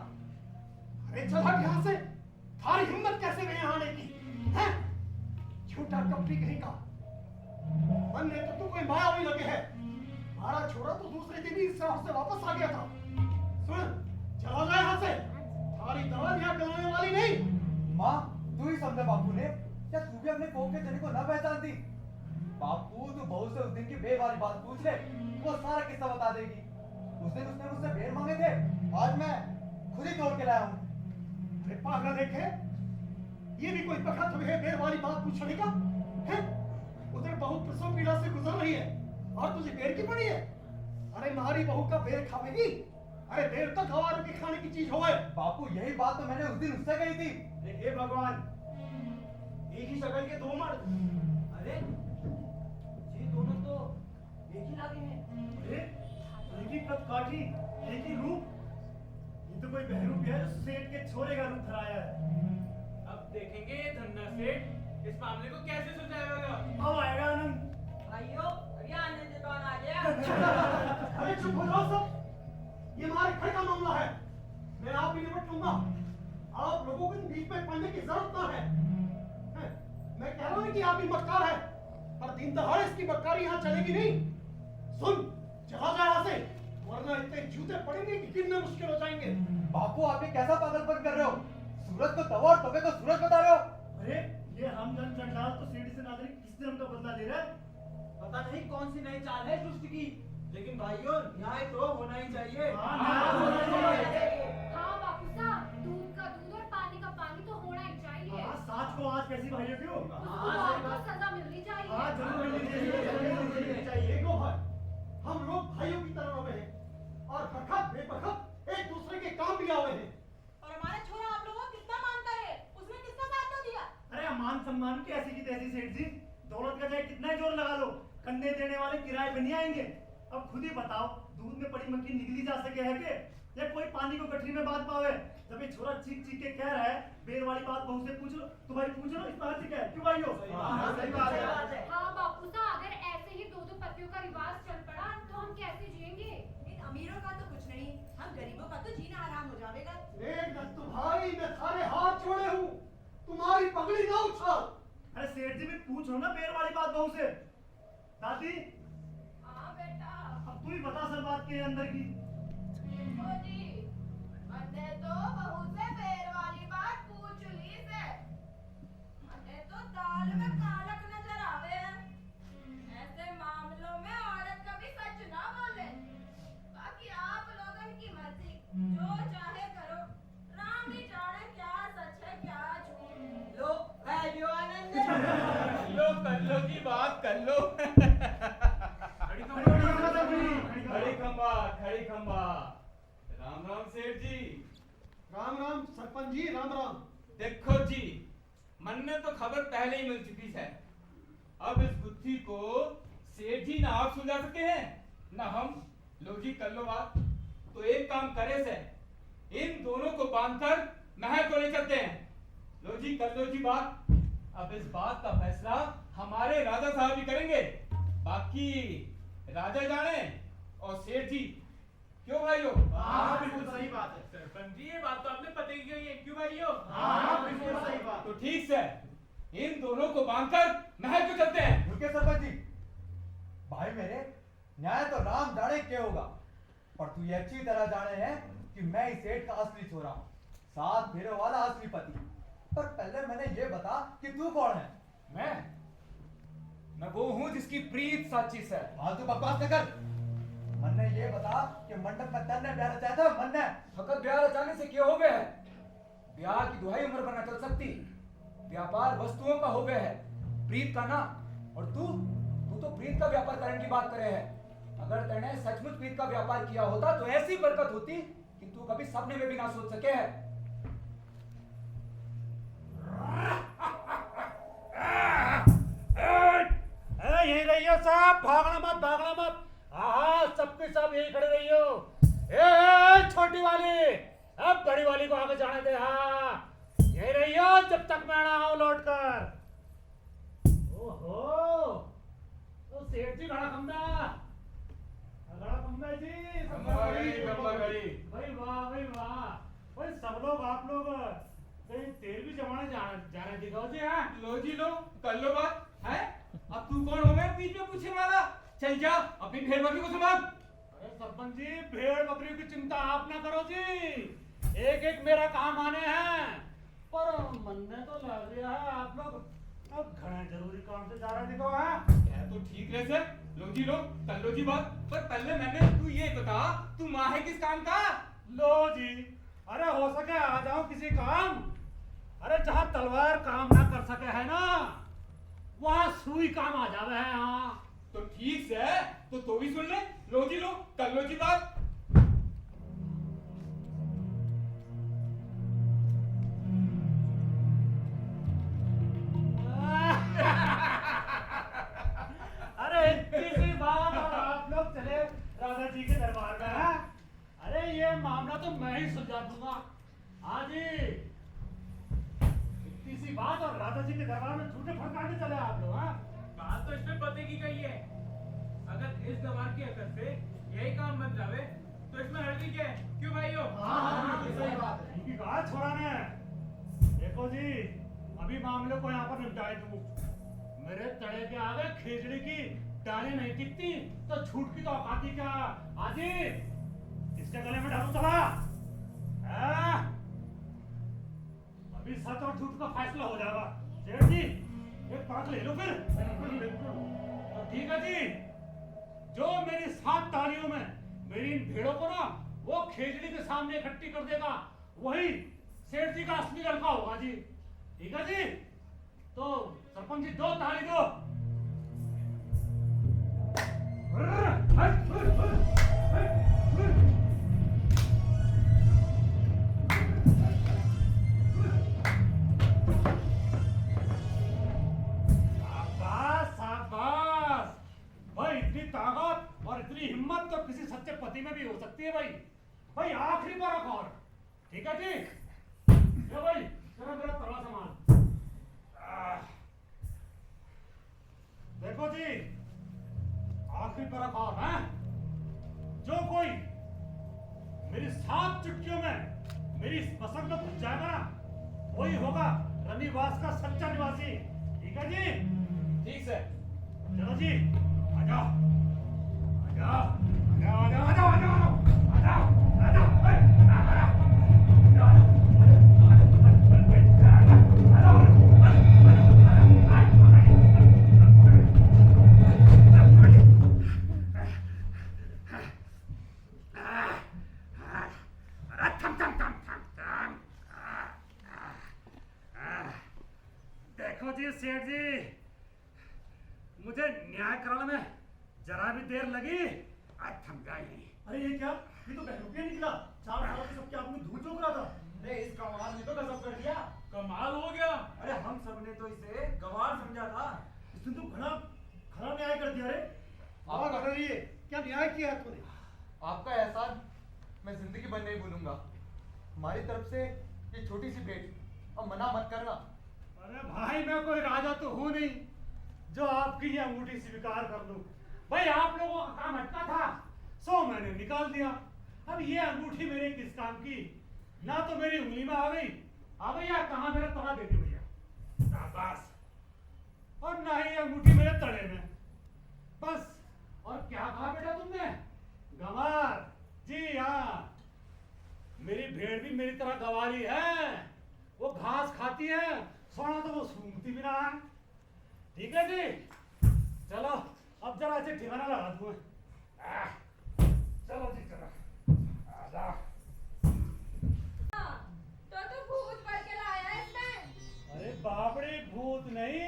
Speaker 10: अरे चल हट यहाँ से। थारी हिम्मत कैसे गई यहाँ आने की? हैं? झूठा कपटी कहीं का। मन ने तो तू कोई मायावी लगे है। हमारा छोरा तो दूसरे दिन ही इस शहर से वापस आ गया था। सुन, चला जा यहाँ से। थारी दवा यहाँ गलाने वाली नहीं।
Speaker 9: माँ, तू ही समझा बापू ने। क्या तू भी अपने कोक के जने को न पहचानती? बापू तू बहू से उस दिन की बेर वाली बात पूछ ले, वो सारा किस्सा बता देगी। उस दिन उसने मुझसे बेर मांगे थे, आज मैं खुद ही तोड़ के लाया हूँ।
Speaker 10: अरे पागल देखे, ये भी कोई बखत है बेर वाली बात पूछने का? हैं? उधर बहू प्रसव पीड़ा से गुजर रही है और तुझे बेर की पड़ी है? अरे मारी बहू का बेर खावेगी? अरे बेर तो गवार के खाने की चीज हो है।
Speaker 9: बापू यही बात तो मैंने उस दिन उससे कही थी।
Speaker 8: हे भगवान, एक ही शक्ल के दो मर्द। अरे ये दोनों तो एक ही लागे हैं।
Speaker 10: अरे एक ही कद काठी, एक ही रूप। ये तो कोई बहरूप है जो सेठ के छोरे का रूप धराया है।
Speaker 8: अब देखेंगे ये धन्ना सेठ इस मामले को कैसे सुलझाएगा।
Speaker 10: अब आएगा आनंद।
Speaker 7: भाइयों, अभी आनंद कौन आ गया?
Speaker 10: अरे चुप हो जाओ सब। ये हमारे घर का मामला है। मैं आप ही निपट लूंगा। आप लोगों को इन बीच में पड़ने की जरूरत ना है। मैं कह रहा हूं कि आप ही मक्कार है, पर दिन दहाड़े इसकी मक्कारी यहाँ चलेगी नहीं। सुन, चला जा यहाँ से, वरना इतने जूते पड़ेंगे कि गिनने मुश्किल हो जाएंगे।
Speaker 9: बापू आप ये कैसा पागलपन कर रहे हो? सूरज को तवा और तवे को सूरज बता रहे हो?
Speaker 10: अरे ये हमदन चंडाल तो सीढ़ी से नागरिक किस दिन हमका बदला ले रहा है?
Speaker 8: पता नहीं कौन सी नई चाल है दुष्ट की, लेकिन भाइयों न्याय तो होना ही चाहिए।
Speaker 11: हाँ बापू साहब, दूध का दूध और पानी का पानी तो होना ही चाहिए।
Speaker 10: साच को आज कैसी भाइयों क्यों?
Speaker 11: उसको सजा मिलनी चाहिए।
Speaker 10: हाँ जरूर मिलनी चाहिए। देखो भाई, हम लोग भाइयों की तरह रहे हैं और बखत बेबखत एक दूसरे के काम भी आवे हैं।
Speaker 15: और हमारा छोरा आप लोगों को कितना मानता है? उसने किसका साथ तो दिया?
Speaker 10: अरे मान सम्मान की ऐसी की तैसी सेठ जी, दौलत का चाहे कितना जोर लगा लो, कंधे देने वाले किराए पे नहीं आएंगे। अब खुद ही बताओ, दूध में पड़ी मक्खी निकली जा सके है के? या कोई पानी को गठरी में बांध पावे? जब ये छोरा चीख चीख के कह रहा है बेर वाली बात बहू से पूछ लो, तो भाई पूछ लो इस बात से क्या है? क्यों भाइयों?
Speaker 9: सही बात है।
Speaker 11: हाँ बापू साहब, अगर ऐसे ही दो पतियों का रिवाज चल पड़ा तो हम कैसे जिएंगे?
Speaker 15: इन अमीरों का तो कुछ नहीं, हम गरीबों का तो जीना हराम हो जाएगा।
Speaker 10: देख दत्तू भाई, मैं थारे हाथ जोड़े हूँ, तुम्हारी पगड़ी ना उछाल। अरे सेठ जी भी पूछ लो ना बेर वाली बात बहू से। दादी,
Speaker 5: हाँ बेटा।
Speaker 10: अब तू ही बता सर बात के अंदर की।
Speaker 5: देखो जी, मैंने तो बहू से बेर वाली बात पूछ ली से। मैंने तो दाल में कालक नजर आवे हैं। ऐसे मामलों में औरत कभी सच ना बोले। बाकी आप लोगन की मर्जी, जो चाहे करो। राम ही जाने क्या सच है क्या झूठ।
Speaker 7: लो भाइयों आनंद।
Speaker 8: कर लो की बात कर लो। खड़ी खंबा। राम राम सेठ जी।
Speaker 10: राम राम सरपंच जी, राम राम।
Speaker 8: देखो जी, मन में तो खबर पहले ही मिल चुकी है। अब इस गुत्थी को सेठ जी ना आप सुलझा सके हैं ना हम। लो जी कर लो बात। तो एक काम करे से, इन दोनों को बांधकर महल को ले चलते हैं। लो जी कर लो जी बात। अब इस बात का फैसला हमारे राजा साहब ही करेंगे। बाकी राजा जाने और सेठ जी। क्यों भाइयों?
Speaker 10: हाँ बिल्कुल सही बात है।
Speaker 8: सरपंच जी ये बात तो आपने पते की कही है। क्यों भाइयों?
Speaker 10: हाँ बिल्कुल सही बात।
Speaker 8: तो ठीक से इन दोनों को बांधकर महल को चलते हैं।
Speaker 9: रुके सरपंच जी। भाई मेरे, न्याय तो राम जाने के होगा, और तू ये अच्छी तरह जाने है कि मैं इस सेठ का असली छोरा हूँ, साथ फेरे वाला असली पति। पर पहले मैंने ये बता कि तू कौन है?
Speaker 13: मैं वो हूँ जिसकी प्रीत साची से।
Speaker 9: हाँ तू बकवास न कर। मन ने ये बता कि मंडप में तन्ने ब्याह रचाया था। मन ने
Speaker 13: फकत ब्याह रचाने से क्या हो गया है? ब्याह की दुहाई उम्र पर न चल सकती। व्यापार वस्तुओं का हो गया है, प्रीत का ना। और तू तो प्रीत का व्यापार करने की बात करे है। अगर तैने सचमुच प्रीत का व्यापार किया होता तो ऐसी बरकत होती कि तू कभी सपने में भी ना सोच सके है।
Speaker 10: यही रहियो।
Speaker 6: रहियो साहब, भागना मत। हाँ सबके सब यही खड़े रहियो। ए छोटी वाली, अब बड़ी वाली को आगे जाने दे। हाँ यही रहियो जब तक मैं ना आऊं लौट कर। ओहो, तो सेठ जी खड़ा खम्बा जी, भाई वाह। भाई सब लोग आप लोग कहीं तेल भी जमाने जाने दिखाओ जी। हाँ
Speaker 8: लो जी लो, कर लो बात है। अब तू कौन हो गया बीच में पूछे वाला? चल जा अपनी भेड़ बकरी को संभाल।
Speaker 6: अरे सरपंच जी, भेड़ बकरी की चिंता आप ना करो जी, एक मेरा काम आने हैं। पर मन में तो लग रहा है आप लोग अब घने जरूरी काम से जा रहे दिखो। है
Speaker 8: क्या तो ठीक रहे सर। लो जी लो, कर लो जी बात। पर पहले मैंने तू ये बता, तू माँ है किस काम का?
Speaker 6: लो जी, अरे हो सके आ जाओ किसी काम। अरे जहाँ तलवार काम ना कर सके है ना, वहाँ सुई काम आ जावे है। हाँ
Speaker 8: तो ठीक से तो भी सुन ले। लो जी लो, कर लो जी बात।
Speaker 6: अरे इतनी सी बात और आप लोग चले राजा जी के दरबार में। हैं? अरे ये मामला तो मैं ही सुलझा दूंगा। हाँ जी, इतनी सी बात और राजा जी के दरबार में झूठे फड़का के चले आप लोग। हाँ
Speaker 8: बात तो इसमें पते की कही है। अगर इस गवार की अकल से यही काम बन जावे तो इसमें हर्जी क्या है? क्यों भाइयों?
Speaker 6: हाँ, सही बात है। इनकी कहा छोड़ा ने। देखो जी, अभी मामले को यहाँ पर निपटाए दूं। मेरे तड़े के आगे खिचड़ी की डाली नहीं टिकती तो झूठ की तो औकात ही क्या। आजी इसके गले में डालू दबा। अभी सच और झूठ का फैसला हो जाएगा। सेठ जी एक पाक ले लो फिर। बिल्कुल। तो ठीक है जी, जो मेरी 7 तालियों में मेरी इन भेड़ों को ना वो खेजड़ी के सामने इकट्ठी कर देगा, वही सेठ जी का असली लड़का होगा जी। ठीक है जी, तो सरपंच जी 2 ताली दो। शाबाश भाई, इतनी ताकत और इतनी हिम्मत तो किसी सच्चे पति में भी हो सकती है भाई आखिरी बार और। ठीक है जी, ये भाई जरा मेरा तवा सामान। देखो जी, आखिरी परख और है। जो कोई मेरी 7 चुटकियों में मेरी इस पसंद को भूल जाएगा ना, वही होगा रनिवास का सच्चा निवासी। ठीक है जी?
Speaker 8: ठीक से।
Speaker 6: चलो जी, आ जाओ आ जाओ आ जाओ आ जाओ आ जाओ आ जाओ आ जाओ आ जाओ। देखो जी सेठ जी, मुझे न्याय कराने में जरा भी देर लगी, आज थम गई।
Speaker 10: अरे ये क्या, ये तो बहरूपिया निकला। 4 साल से सबके आदमी धूल चौक रहा था।
Speaker 13: अरे इस गंवार ने तो गजब कर दिया।
Speaker 8: कमाल हो गया।
Speaker 13: अरे हम सबने तो इसे गंवार समझा था।
Speaker 10: इसने तो घना न्याय कर दिया। रे आप कर रही है, क्या न्याय किया है तूने?
Speaker 9: आपका एहसान मैं जिंदगी भर नहीं भूलूंगा। हमारी तरफ से ये छोटी सी भेंट, अब मना मत करना।
Speaker 6: अरे भाई, मैं कोई राजा तो हूं नहीं जो आपकी ये अंगूठी स्वीकार कर लूं। भाई आप लोगों का काम अटका था, सो मैंने निकाल दिया। अब ये अंगूठी मेरे किस काम की? ना तो मेरी उंगली में आ गई या कहाँ मेरा तड़ा दे दी भैया। शाबाश। और ना ही ये अंगूठी मेरे तड़े में। बस, और क्या कहा बेटा तुमने? गंवार जी। हाँ, मेरी भेड़ भी मेरी तरह गंवारी है। वो घास खाती है, सोना तो वो सूंघती भी ना है। ठीक है जी, चलो अब जरा ऐसे ठिकाना लगा दूं। चलो जी चलो, आ जाओ।
Speaker 5: तो भूत पढ़ के लाया है इसमें।
Speaker 6: अरे बाबड़ी, भूत नहीं,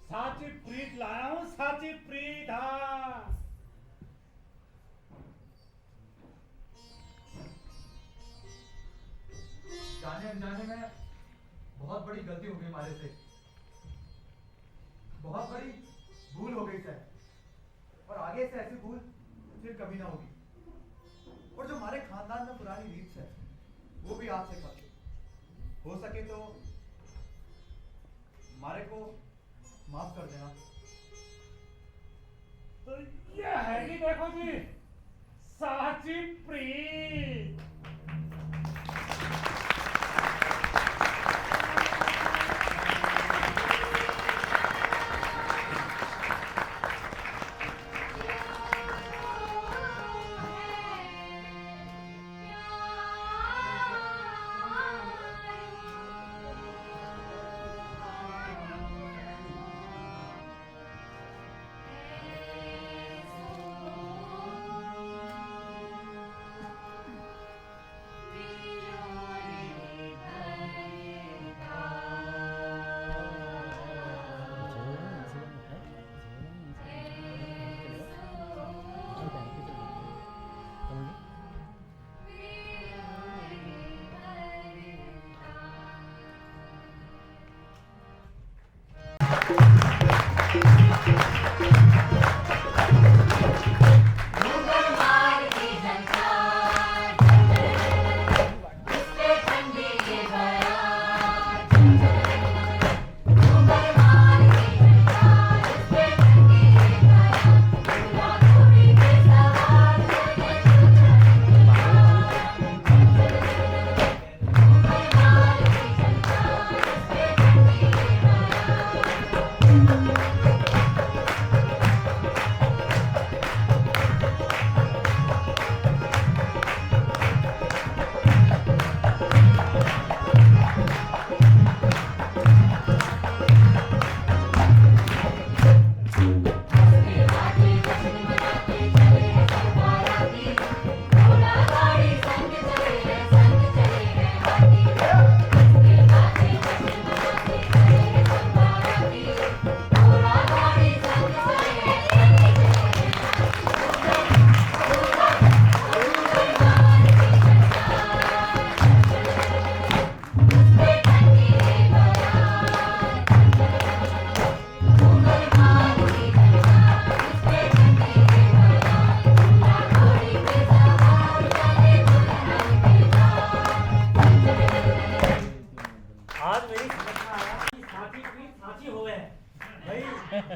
Speaker 6: साची प्रीत लाया हूँ। साची प्रीत। हाँ
Speaker 9: जाने अनजाने में बहुत बड़ी गलती हो गई हमारे से। बहुत बड़ी भूल हो गई सर। आगे से ऐसी भूल फिर कभी ना होगी। और जो हमारे खानदान में पुरानी रीत है वो भी आपसे खाते। हो सके तो हमारे को माफ कर देना।
Speaker 6: तो ये है कि देखो जी साची प्रीत।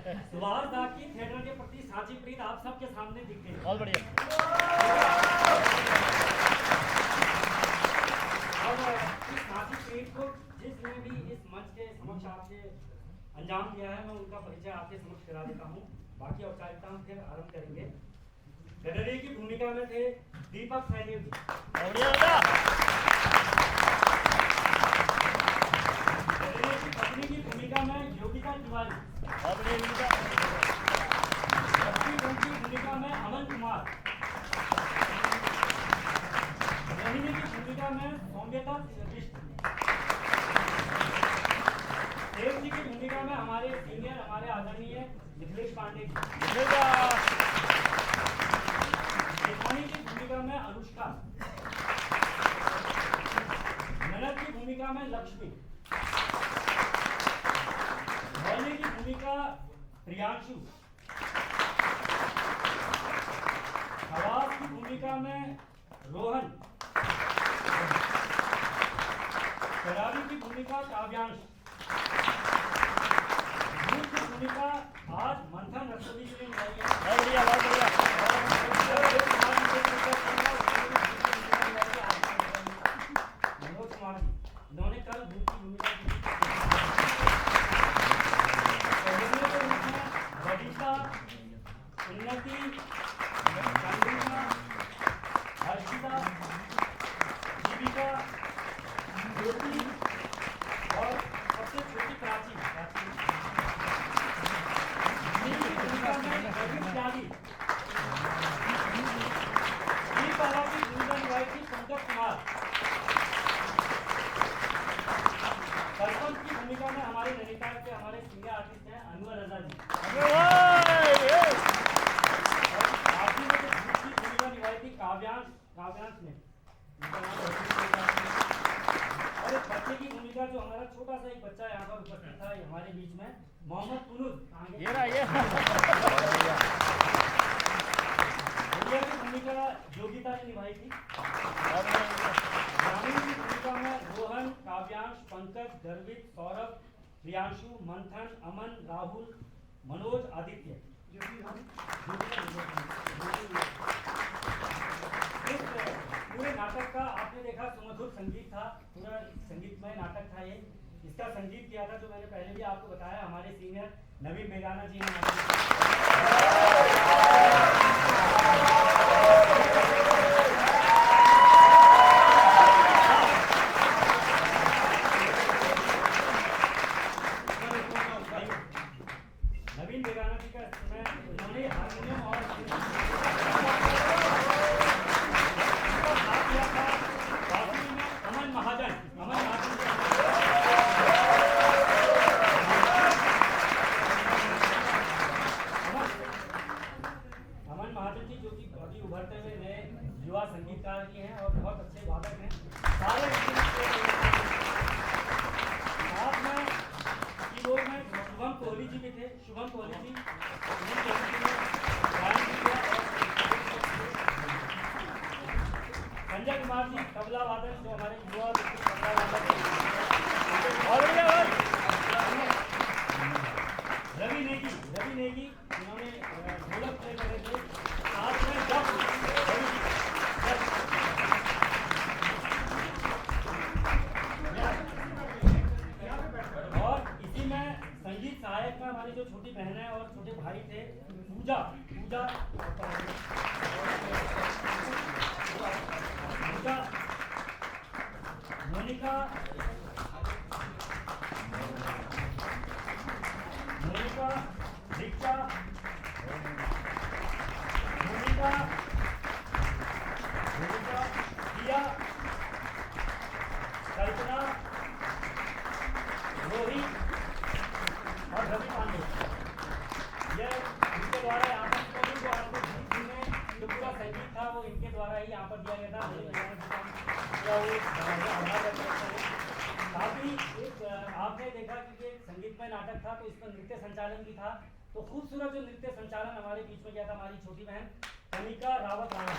Speaker 4: सुभाष दा की थिएटर के प्रति साची प्रीत आप सबके सामने दिख गई।
Speaker 16: बहुत बढ़िया।
Speaker 4: और इस साची प्रीत को जिसने भी इस मंच के समक्ष आपसे अंजाम दिया है मैं उनका परिचय आपके समक्ष करा देता हूँ। बाकी औपचारिकता हम फिर आरंभ करेंगे। गडरिया की भूमिका में थे दीपक सैनी जी। गडरिया की पत्नी की भूमिका में योगिता तिवारी। की भूमिका में अमन कुमार। मोहिनी की भूमिका में सौम्यता बिष्ट। देव जी की भूमिका में हमारे सीनियर हमारे आदरणीय मिथिलेश पांडे जी। शेफानी की भूमिका में अनुष्का। ननद की भूमिका में लक्ष्मी। मौली की भूमिका प्रियांशु। आवाज की भूमिका में रोहन। शराबी की भूमिका काव्यांश। भूत की भूमिका आज मंथन रसोई के लिए निभाई है।
Speaker 16: बहुत बढ़िया, बहुत बढ़िया।
Speaker 4: मनोज कुमार जी इन्होंने कल भूत की भूमिका की। रविता, उन्नति, चंद्रिका, हर्षिता, जीविका, ज्योति और सबसे छोटी प्राची। भूमिका में रवि त्यागी। बाबा की भूमिका निभाई थी पंकज कुमार। सरपंच की भूमिका में हमारे नैनीताल के हमारे सीनियर आर्टिस्ट हैं अनवर रजा जी। आखिरी में दूसरी भूमिका निभाई थी काव्यांश ने। और एक बच्चे की भूमिका जो हमारा छोटा सा एक बच्चा यहाँ पर उपस्थित था हमारे बीच में मोहम्मद कुनूज। प्रियांशु, मंथन, अमन, राहुल, मनोज, आदित्य। इस पूरे नाटक का आपने देखा सुमधुर संगीत था, पूरा संगीतमय नाटक था ये। इसका संगीत किया था, जो मैंने पहले भी आपको बताया, हमारे सीनियर नवीन बेगाना जी ने। नवीन बेगाना जी का उन्होंने हारमोनियम और साथ दिया था बांसुरी में अमन महाजन जी। अमन महाजन जी जो कि अभी उभरते हुए नए युवा संगीतकार भी हैं और बहुत अच्छे वादक हैं। सारे साथ में कीबोर्ड में शुभम कोहली जी भी थे। शुभम कोहली जी संजय कुमार जी तबला वादक, जो हमारे युवा तबला वादक हैं। रवि नेगी जिन्होंने ढोलक प्ले करे थे। साथ में और इसी में संगीत सहायक में हमारी जो छोटी बहनें और छोटे भाई थे, पूजा मोनिका, दीक्षा, प्रिया, कल्पना, रोहित और रवि पांडे। ये इनके द्वारा यहाँ पर जो आपको में जो पूरा संगीत था वो इनके द्वारा ही यहाँ पर दिया गया था। साथ ही एक आपने देखा कि ये संगीतमय नाटक था, तो इसमें नृत्य संचालन भी था। तो खूबसूरत जो नृत्य संचालन हमारे बीच में किया था हमारी छोटी बहन कनिका रावत राणा।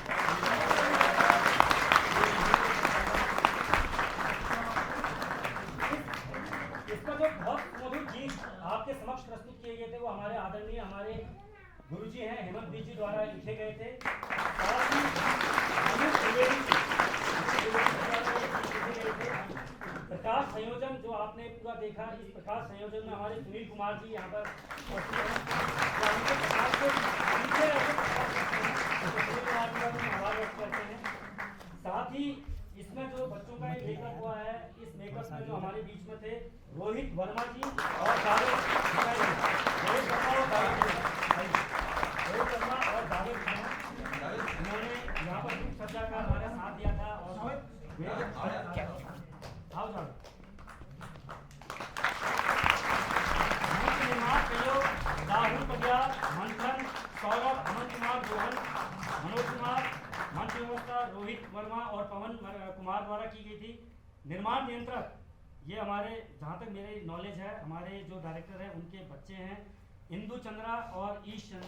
Speaker 4: इसका जो बहुत मधुर गीत आपके समक्ष प्रस्तुत किए गए थे वो हमारे आदरणीय हमारे गुरुजी हैं हेमंत जी द्वारा लिखे गए थे। प्रकाश संयोजन जो आपने पूरा देखा, इस प्रकाश संयोजन में हमारे सुनील कुमार जी यहाँ पर आभार व्यक्त करते हैं। साथ ही इसमें जो बच्चों का मेकअप हुआ है, इस मेकअप में जो हमारे बीच में थे रोहित वर्मा जी और जावेद उन्होंने यहाँ पर सज्जा का हमारा साथ दिया था। और राहुल पटियाल, मंथन, सौरभ, अमन कुमार, रोहन, मनोज कुमार, मंच व्यवस्था रोहित वर्मा और पवन कुमार द्वारा की गई थी। निर्माण नियंत्रक ये हमारे, जहाँ तक मेरे नॉलेज है, हमारे जो डायरेक्टर हैं उनके बच्चे हैं इंदु चंद्रा और ईश चंद्रा।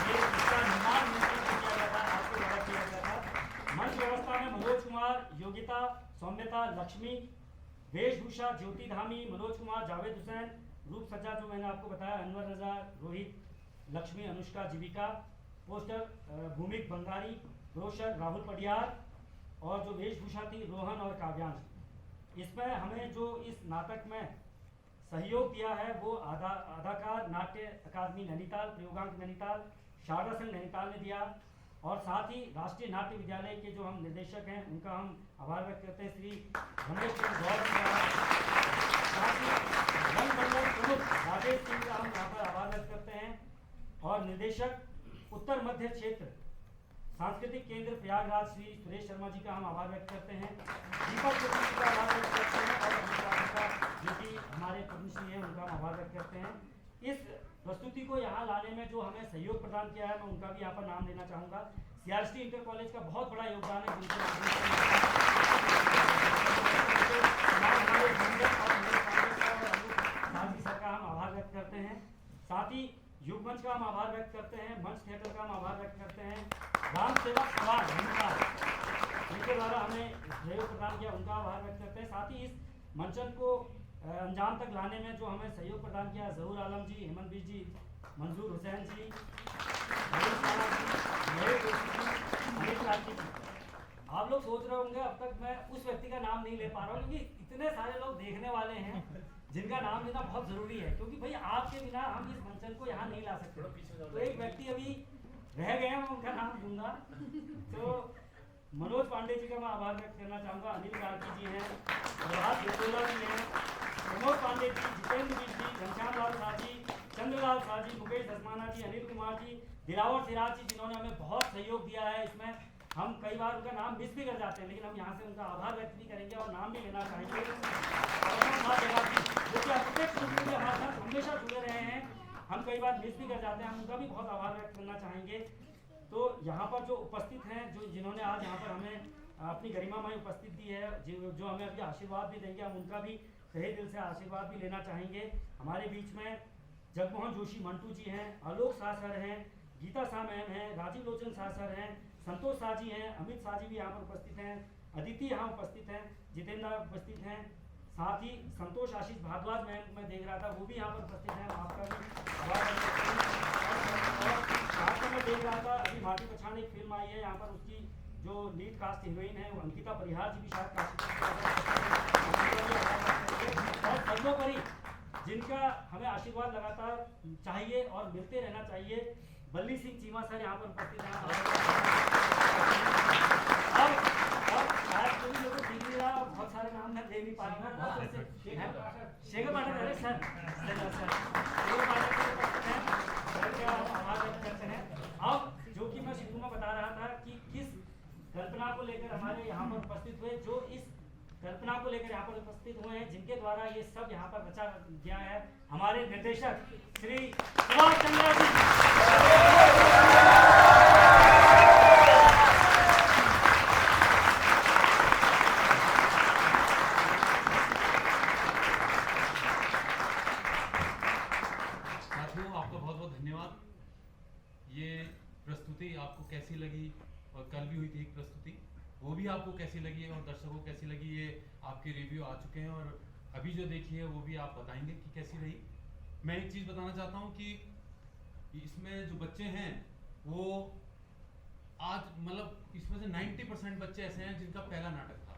Speaker 4: ये इसका निर्माण नियंत्रण किया गया था, आपको द्वारा किया गया था। मंच व्यवस्था में मनोज कुमार, योगिता, सौम्यता, लक्ष्मी, वेशभूषा ज्योति धामी, मनोज कुमार, जावेद हुसैन, रूप सज्जा जो मैंने आपको बताया अनवर रजा, रोहित, लक्ष्मी, अनुष्का, जीविका, पोस्टर भूमिक बंगारी, ब्रोशर राहुल पटियाल और जो वेशभूषा थी रोहन और काव्यांश। इसमें हमें जो इस नाटक में सहयोग दिया है वो अदाकार नाट्य अकादमी नैनीताल, प्रयोगांक नैनीताल, शारदा संघ नैनीताल ने दिया। और साथ ही राष्ट्रीय नाट्य विद्यालय के जो हम निदेशक हैं उनका हम आभार व्यक्त करते हैं, श्री रमेश चंद्र गौर जी। साथ ही वन मंडल प्रमुख राजेश सिंह का हम यहाँ पर आभार व्यक्त करते हैं। और निदेशक उत्तर मध्य क्षेत्र सांस्कृतिक केंद्र प्रयागराज श्री सुरेश शर्मा जी का हम आभार व्यक्त करते हैं। दीपक जी का आभार व्यक्त करते हैं और जो कि हमारे पद्मश्री हैं उनका हम आभार व्यक्त करते हैं। इस प्रस्तुति को यहाँ लाने में जो हमें सहयोग प्रदान किया है मैं उनका भी यहाँ पर नाम लेना चाहूँगा। CRST इंटर कॉलेज का बहुत बड़ा योगदान है, जिनके सर का हम आभार व्यक्त करते हैं। साथ ही युग मंच का हम आभार व्यक्त करते हैं, मंच थिएटर का हम आभार व्यक्त करते हैं, राम सेवक समाज उनके द्वारा हमें सहयोग प्रदान किया, उनका आभार व्यक्त करते हैं। साथ ही इस मंचन को अंजाम तक लाने में जो हमें सहयोग प्रदान किया, जहूर आलम जी, हेमंत बीर जी, मंजूर हुसैन जी, अनिल कार्तिक जी। आप लोग सोच रहे होंगे अब तक मैं उस व्यक्ति का नाम नहीं ले पा रहा हूँ, क्योंकि इतने सारे लोग देखने वाले हैं जिनका नाम लेना बहुत जरूरी है, क्योंकि भाई आपके बिना हम इस मंचन को यहाँ नहीं ला सकते। तो एक व्यक्ति अभी रह गए हैं, मैं उनका नाम दूंगा। तो मनोज पांडे जी का मैं आभार व्यक्त करना चाहूँगा। अनिल कार्तिक जी हैं, प्रभात बिरजोला जी हैं, प्रमोद पांडे जी, जितेंद्र जी, घनश्याम लाल शाह जी, चंद्रलाल शाह जी, मुकेश धसमाना जी, अनिल कुमार जी, दिलावर सिराज जी, जिन्होंने हमें बहुत सहयोग दिया है। इसमें हम कई बार उनका नाम मिस भी कर जाते हैं, लेकिन हम यहाँ से उनका आभार व्यक्त भी करेंगे और नाम भी लेना चाहेंगे। जो कि अप्रत्यक्ष रूप से हमारे साथ हमेशा जुड़े रहे हैं, हम कई बार मिस भी कर जाते हैं, हम उनका भी बहुत आभार व्यक्त करना चाहेंगे। तो यहाँ पर जो उपस्थित हैं, जिन्होंने आज यहाँ पर हमें अपनी गरिमामय उपस्थित दी है, जो हमें अभी आशीर्वाद भी देंगे, हम उनका भी तहे दिल से आशीर्वाद भी लेना चाहेंगे। हमारे बीच में जगमोहन जोशी मंटू जी हैं, आलोक शाह सर हैं, गीता शाह मैम हैं, राजीव लोचन शाह सर हैं, संतोष शाह जी हैं, अमित शाह जी भी यहाँ पर उपस्थित हैं, अदिति यहाँ उपस्थित हैं, जितेंद्र उपस्थित हैं, साथ ही संतोष आशीष भारद्वाज मैम मैं देख रहा था, वो भी यहाँ पर उपस्थित हैं। आपका भी आभार मैं देख रहा था, अभी माटी पछाड़ एक फिल्म आई है, यहाँ पर उसकी जो लीड कास्ट हीरोइन है वो अंकिता परिहार जी भी शायद और सर्वोपरि जिनका हमें आशीर्वाद लगातार चाहिए और मिलते रहना चाहिए, बल्ली सिंह चीमा सर यहाँ पर उपस्थित हैं। और शायद कोई लोगों को दिख नहीं रहा, बहुत सारे नाम मैं ले नहीं पा रहा हूँ, बहुत ऐसे शेखर पाठक, अरे सर शेखर पाठक सर का आभार व्यक्त करते हैं। अब जो कि मैं शुरू में बता रहा था कि किस कल्पना को लेकर हमारे यहाँ पर उपस्थित हुए, जो इस कल्पना को लेकर यहाँ पर उपस्थित हुए हैं, जिनके द्वारा ये सब यहाँ पर रचा गया है, हमारे निर्देशक श्री सुभाष चंद्र जी।
Speaker 1: साथियों, आपका बहुत बहुत धन्यवाद। ये प्रस्तुति आपको कैसी लगी, और कल भी हुई थी एक प्रस्तुति, वो भी आपको कैसी लगी और दर्शकों को कैसी लगी, ये आपके रिव्यू आ चुके हैं और अभी जो देखी है वो भी आप बताएंगे कि कैसी रही। मैं एक चीज़ बताना चाहता हूँ कि इसमें जो बच्चे हैं वो आज मतलब इसमें से 90% बच्चे ऐसे हैं जिनका पहला नाटक था,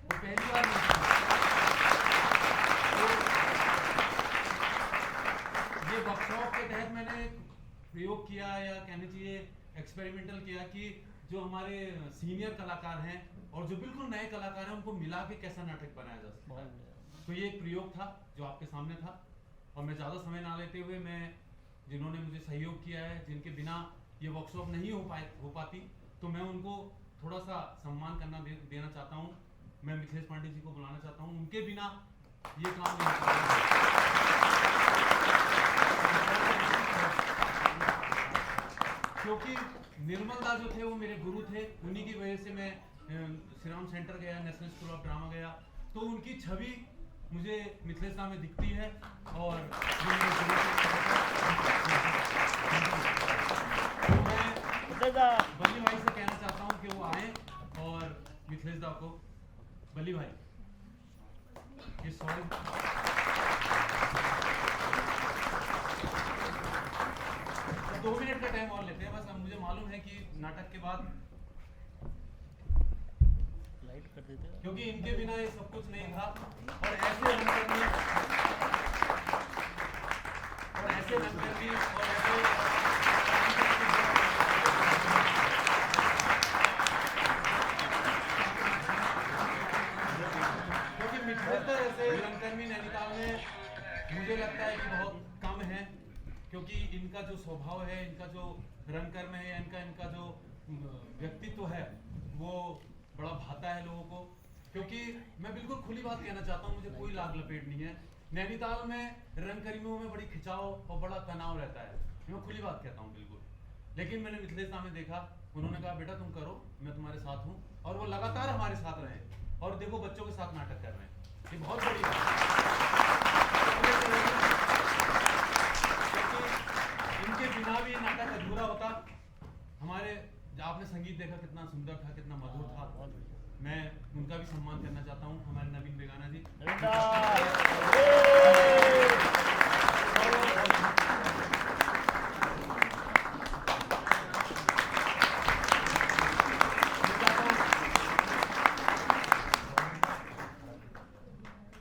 Speaker 1: वो पहली बार ये वर्कशॉप के तहत मैंने प्रयोग किया, या कहना चाहिए एक्सपेरिमेंटल किया, कि जो हमारे सीनियर कलाकार हैं और जो बिल्कुल नए कलाकार हैं उनको मिला के कैसा नाटक बनाया जा सकता है। तो ये एक प्रयोग था जो आपके सामने था, और मैं ज़्यादा समय ना लेते हुए, मैं जिन्होंने मुझे सहयोग किया है, जिनके बिना ये वर्कशॉप नहीं हो पाती, तो मैं उनको थोड़ा सा सम्मान करना देना चाहता हूँ। मैं मिथिलेश पांडे जी को बुलाना चाहता हूँ, उनके बिना ये काम नहीं हो क्योंकि निर्मल दा जो थे वो मेरे गुरु थे, उन्हीं की वजह से मैं श्री राम सेंटर गया, नेशनल स्कूल ऑफ ड्रामा गया, तो उनकी छवि मुझे मिथिलेश दा में दिखती है। और तो मैं बल्ली भाई से कहना चाहता हूँ कि वो आए और मिथिलेश दा को, बल्ली भाई ये सॉरी तो 2 मिनट का टाइम और लेते हैं बस। अब मुझे मालूम है कि नाटक के बाद लाइट कर देते हैं, क्योंकि इनके बिना ये सब कुछ नहीं था। और ऐसे रंगकर्मी और क्योंकि मिथिलेश दा जैसे रंगकर्मी नैनीताल में मुझे लगता है कि बहुत कम है, क्योंकि इनका जो स्वभाव है, इनका जो रंगकर्म है, इनका जो व्यक्तित्व है वो बड़ा भाता है लोगों को। क्योंकि मैं बिल्कुल खुली बात कहना चाहता हूँ, मुझे कोई लाग लपेट नहीं है। नैनीताल में रंगकर्मियों में बड़ी खिंचाव और बड़ा तनाव रहता है, मैं खुली बात कहता हूँ बिल्कुल। लेकिन मैंने मिथिलेश दा में देखा, उन्होंने कहा बेटा तुम करो, मैं तुम्हारे साथ हूँ, और वो लगातार हमारे साथ रहे। और देखो बच्चों के साथ नाटक कर रहे हैं, ये बहुत बड़ी बात है। इनके बिना भी नाटक अधूरा होता। हमारे आपने संगीत देखा कितना सुंदर था, कितना मधुर था। मैं उनका भी सम्मान करना चाहता हूँ, हमारे नवीन बेगाना जी।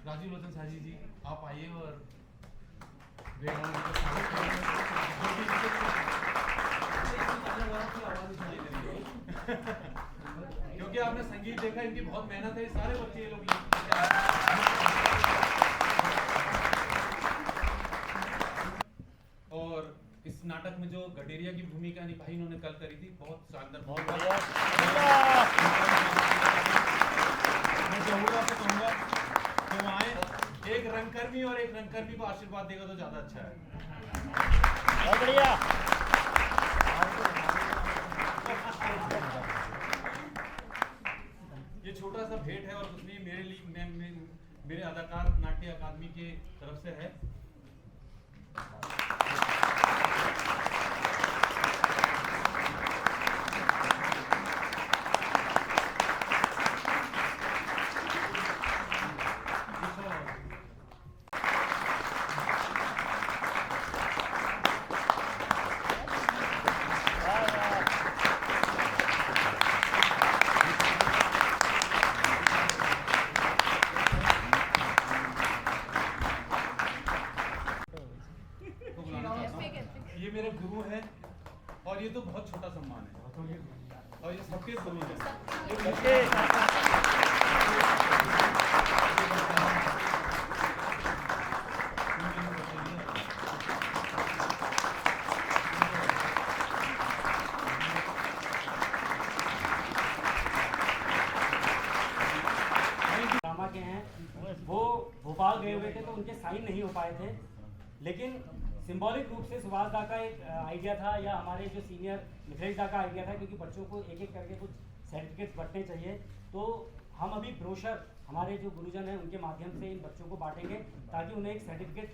Speaker 1: राजीव लोचन साजी जी, आप आइए और बेगाना जी का स्वागत करें। क्योंकि आपने संगीत देखा, इनकी बहुत मेहनत है, सारे बच्चे ये लोग और इस नाटक में जो गडेरिया की भूमिका निभाई इन्होंने कल करी थी, बहुत शानदार, बहुत बढ़िया। मैं जरूर आपसे कहूंगा कि वो आए, एक रंगकर्मी और एक रंगकर्मी को आशीर्वाद देगा तो ज्यादा अच्छा है। बहुत बढ़िया। ये छोटा सा भेंट है और उसमें मेरे लिए मेरे अदाकार नाट्य अकादमी के तरफ से है। ये मेरे गुरु हैं और ये तो बहुत छोटा सम्मान है और ये सबके गुरु हैं।
Speaker 4: ड्रामा के हैं, वो भोपाल गए हुए थे तो उनके साइन नहीं हो पाए थे, लेकिन सिंबॉलिक रूप से सुभाष दा का एक आइडिया था या हमारे जो सीनियर मिथिलेश दा का आइडिया था, क्योंकि बच्चों को एक एक करके कुछ सर्टिफिकेट्स बंटने चाहिए, तो हम अभी ब्रोशर हमारे जो गुरुजन हैं उनके माध्यम से इन बच्चों को बांटेंगे ताकि उन्हें एक सर्टिफिकेट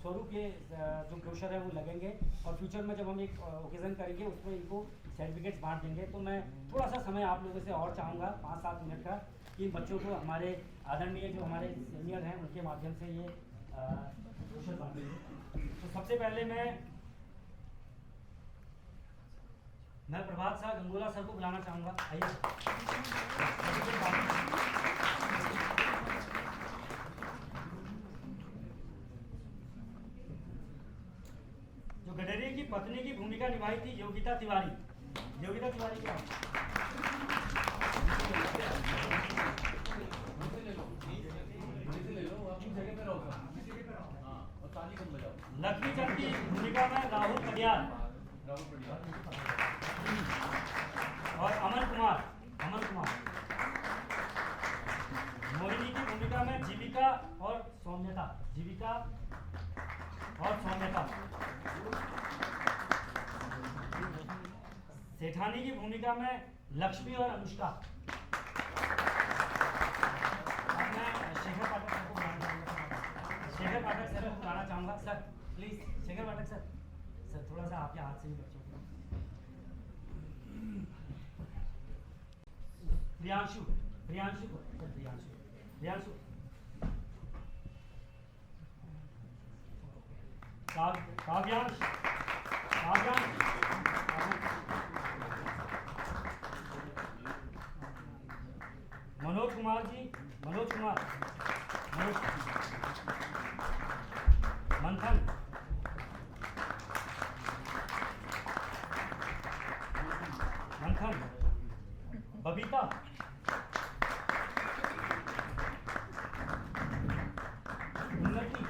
Speaker 4: स्वरूप ये जो ब्रोशर है वो लगेंगे और फ्यूचर में जब हम एक ओकेजन करेंगे उसमें इनको सर्टिफिकेट्स बांट देंगे। तो मैं थोड़ा सा समय आप लोगों से और चाहूँगा 5-7 मिनट का कि इन बच्चों को हमारे आदरणीय जो हमारे सीनियर हैं उनके माध्यम से ये ब्रोशर बांटेंगे। तो सबसे पहले मैं प्रभात शाह गंगोला सर को बुलाना चाहूँगा। आइए। जो गडेरिया की पत्नी की भूमिका निभाई थी योगिता तिवारी, योगिता तिवारी क्या लक्ष्मी चंद की भूमिका में राहुल पटियाल और अमन कुमार मोहिनी की भूमिका में जीविका और सौम्यता सेठानी की भूमिका में लक्ष्मी और अनुष्का। शेखर पाठक सर को बुलाना चाहूँगा। Sir please, Shekhar Pathak sir थोड़ा सा आपके हाथ से भी बच्चों को। प्रियांशु काव्यांश मनोज कुमार मंथन बबीता उन्नति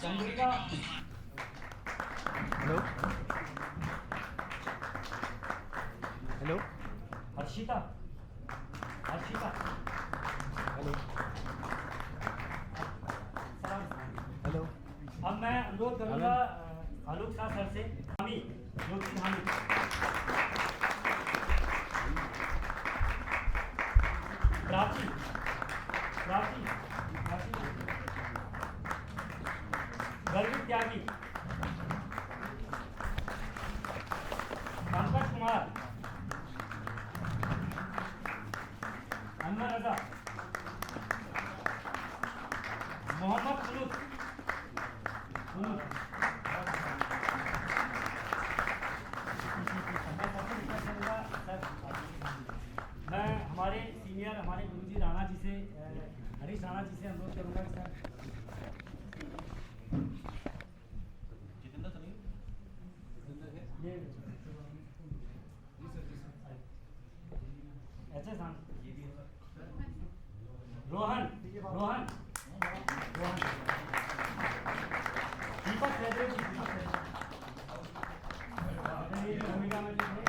Speaker 4: चंद्रिका
Speaker 3: हेलो
Speaker 4: हर्षिता
Speaker 3: हेलो।
Speaker 4: अब मैं अनुरोध करूंगा आलोक शाह सर से प्राची गर्वित त्यागी मोहम्मद रजा, मोहम्मद कुनुत, मैं हमारे सीनियर हमारे गुरुजी राणा जी से हरीश राणा जी से अनुरोध करूंगा कि सर ये ऐसे शांत रोहन रोहन रोहन दीपक सहदेव जी, दीपक सहदेव भूमिका में जो थे,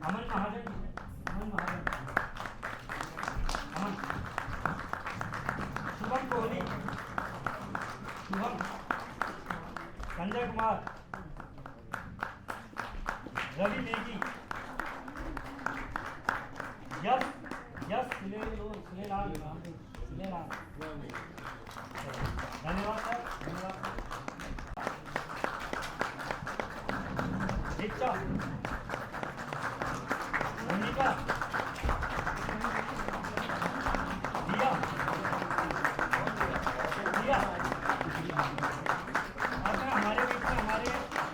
Speaker 4: अमन महाजन जी, अमन महाजन, अमन, शुभम कोहली, शुभम, संजय कुमार, रवि नेगी, यश यश सुलेलाल, धन्यवाद सर, धन्यवाद। दीक्षा, मोनिका, दिया, दिया, और हमारे बीच में हमारे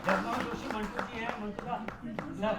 Speaker 4: जगमोहन जोशी मंटू जी हैं, मंटू का सर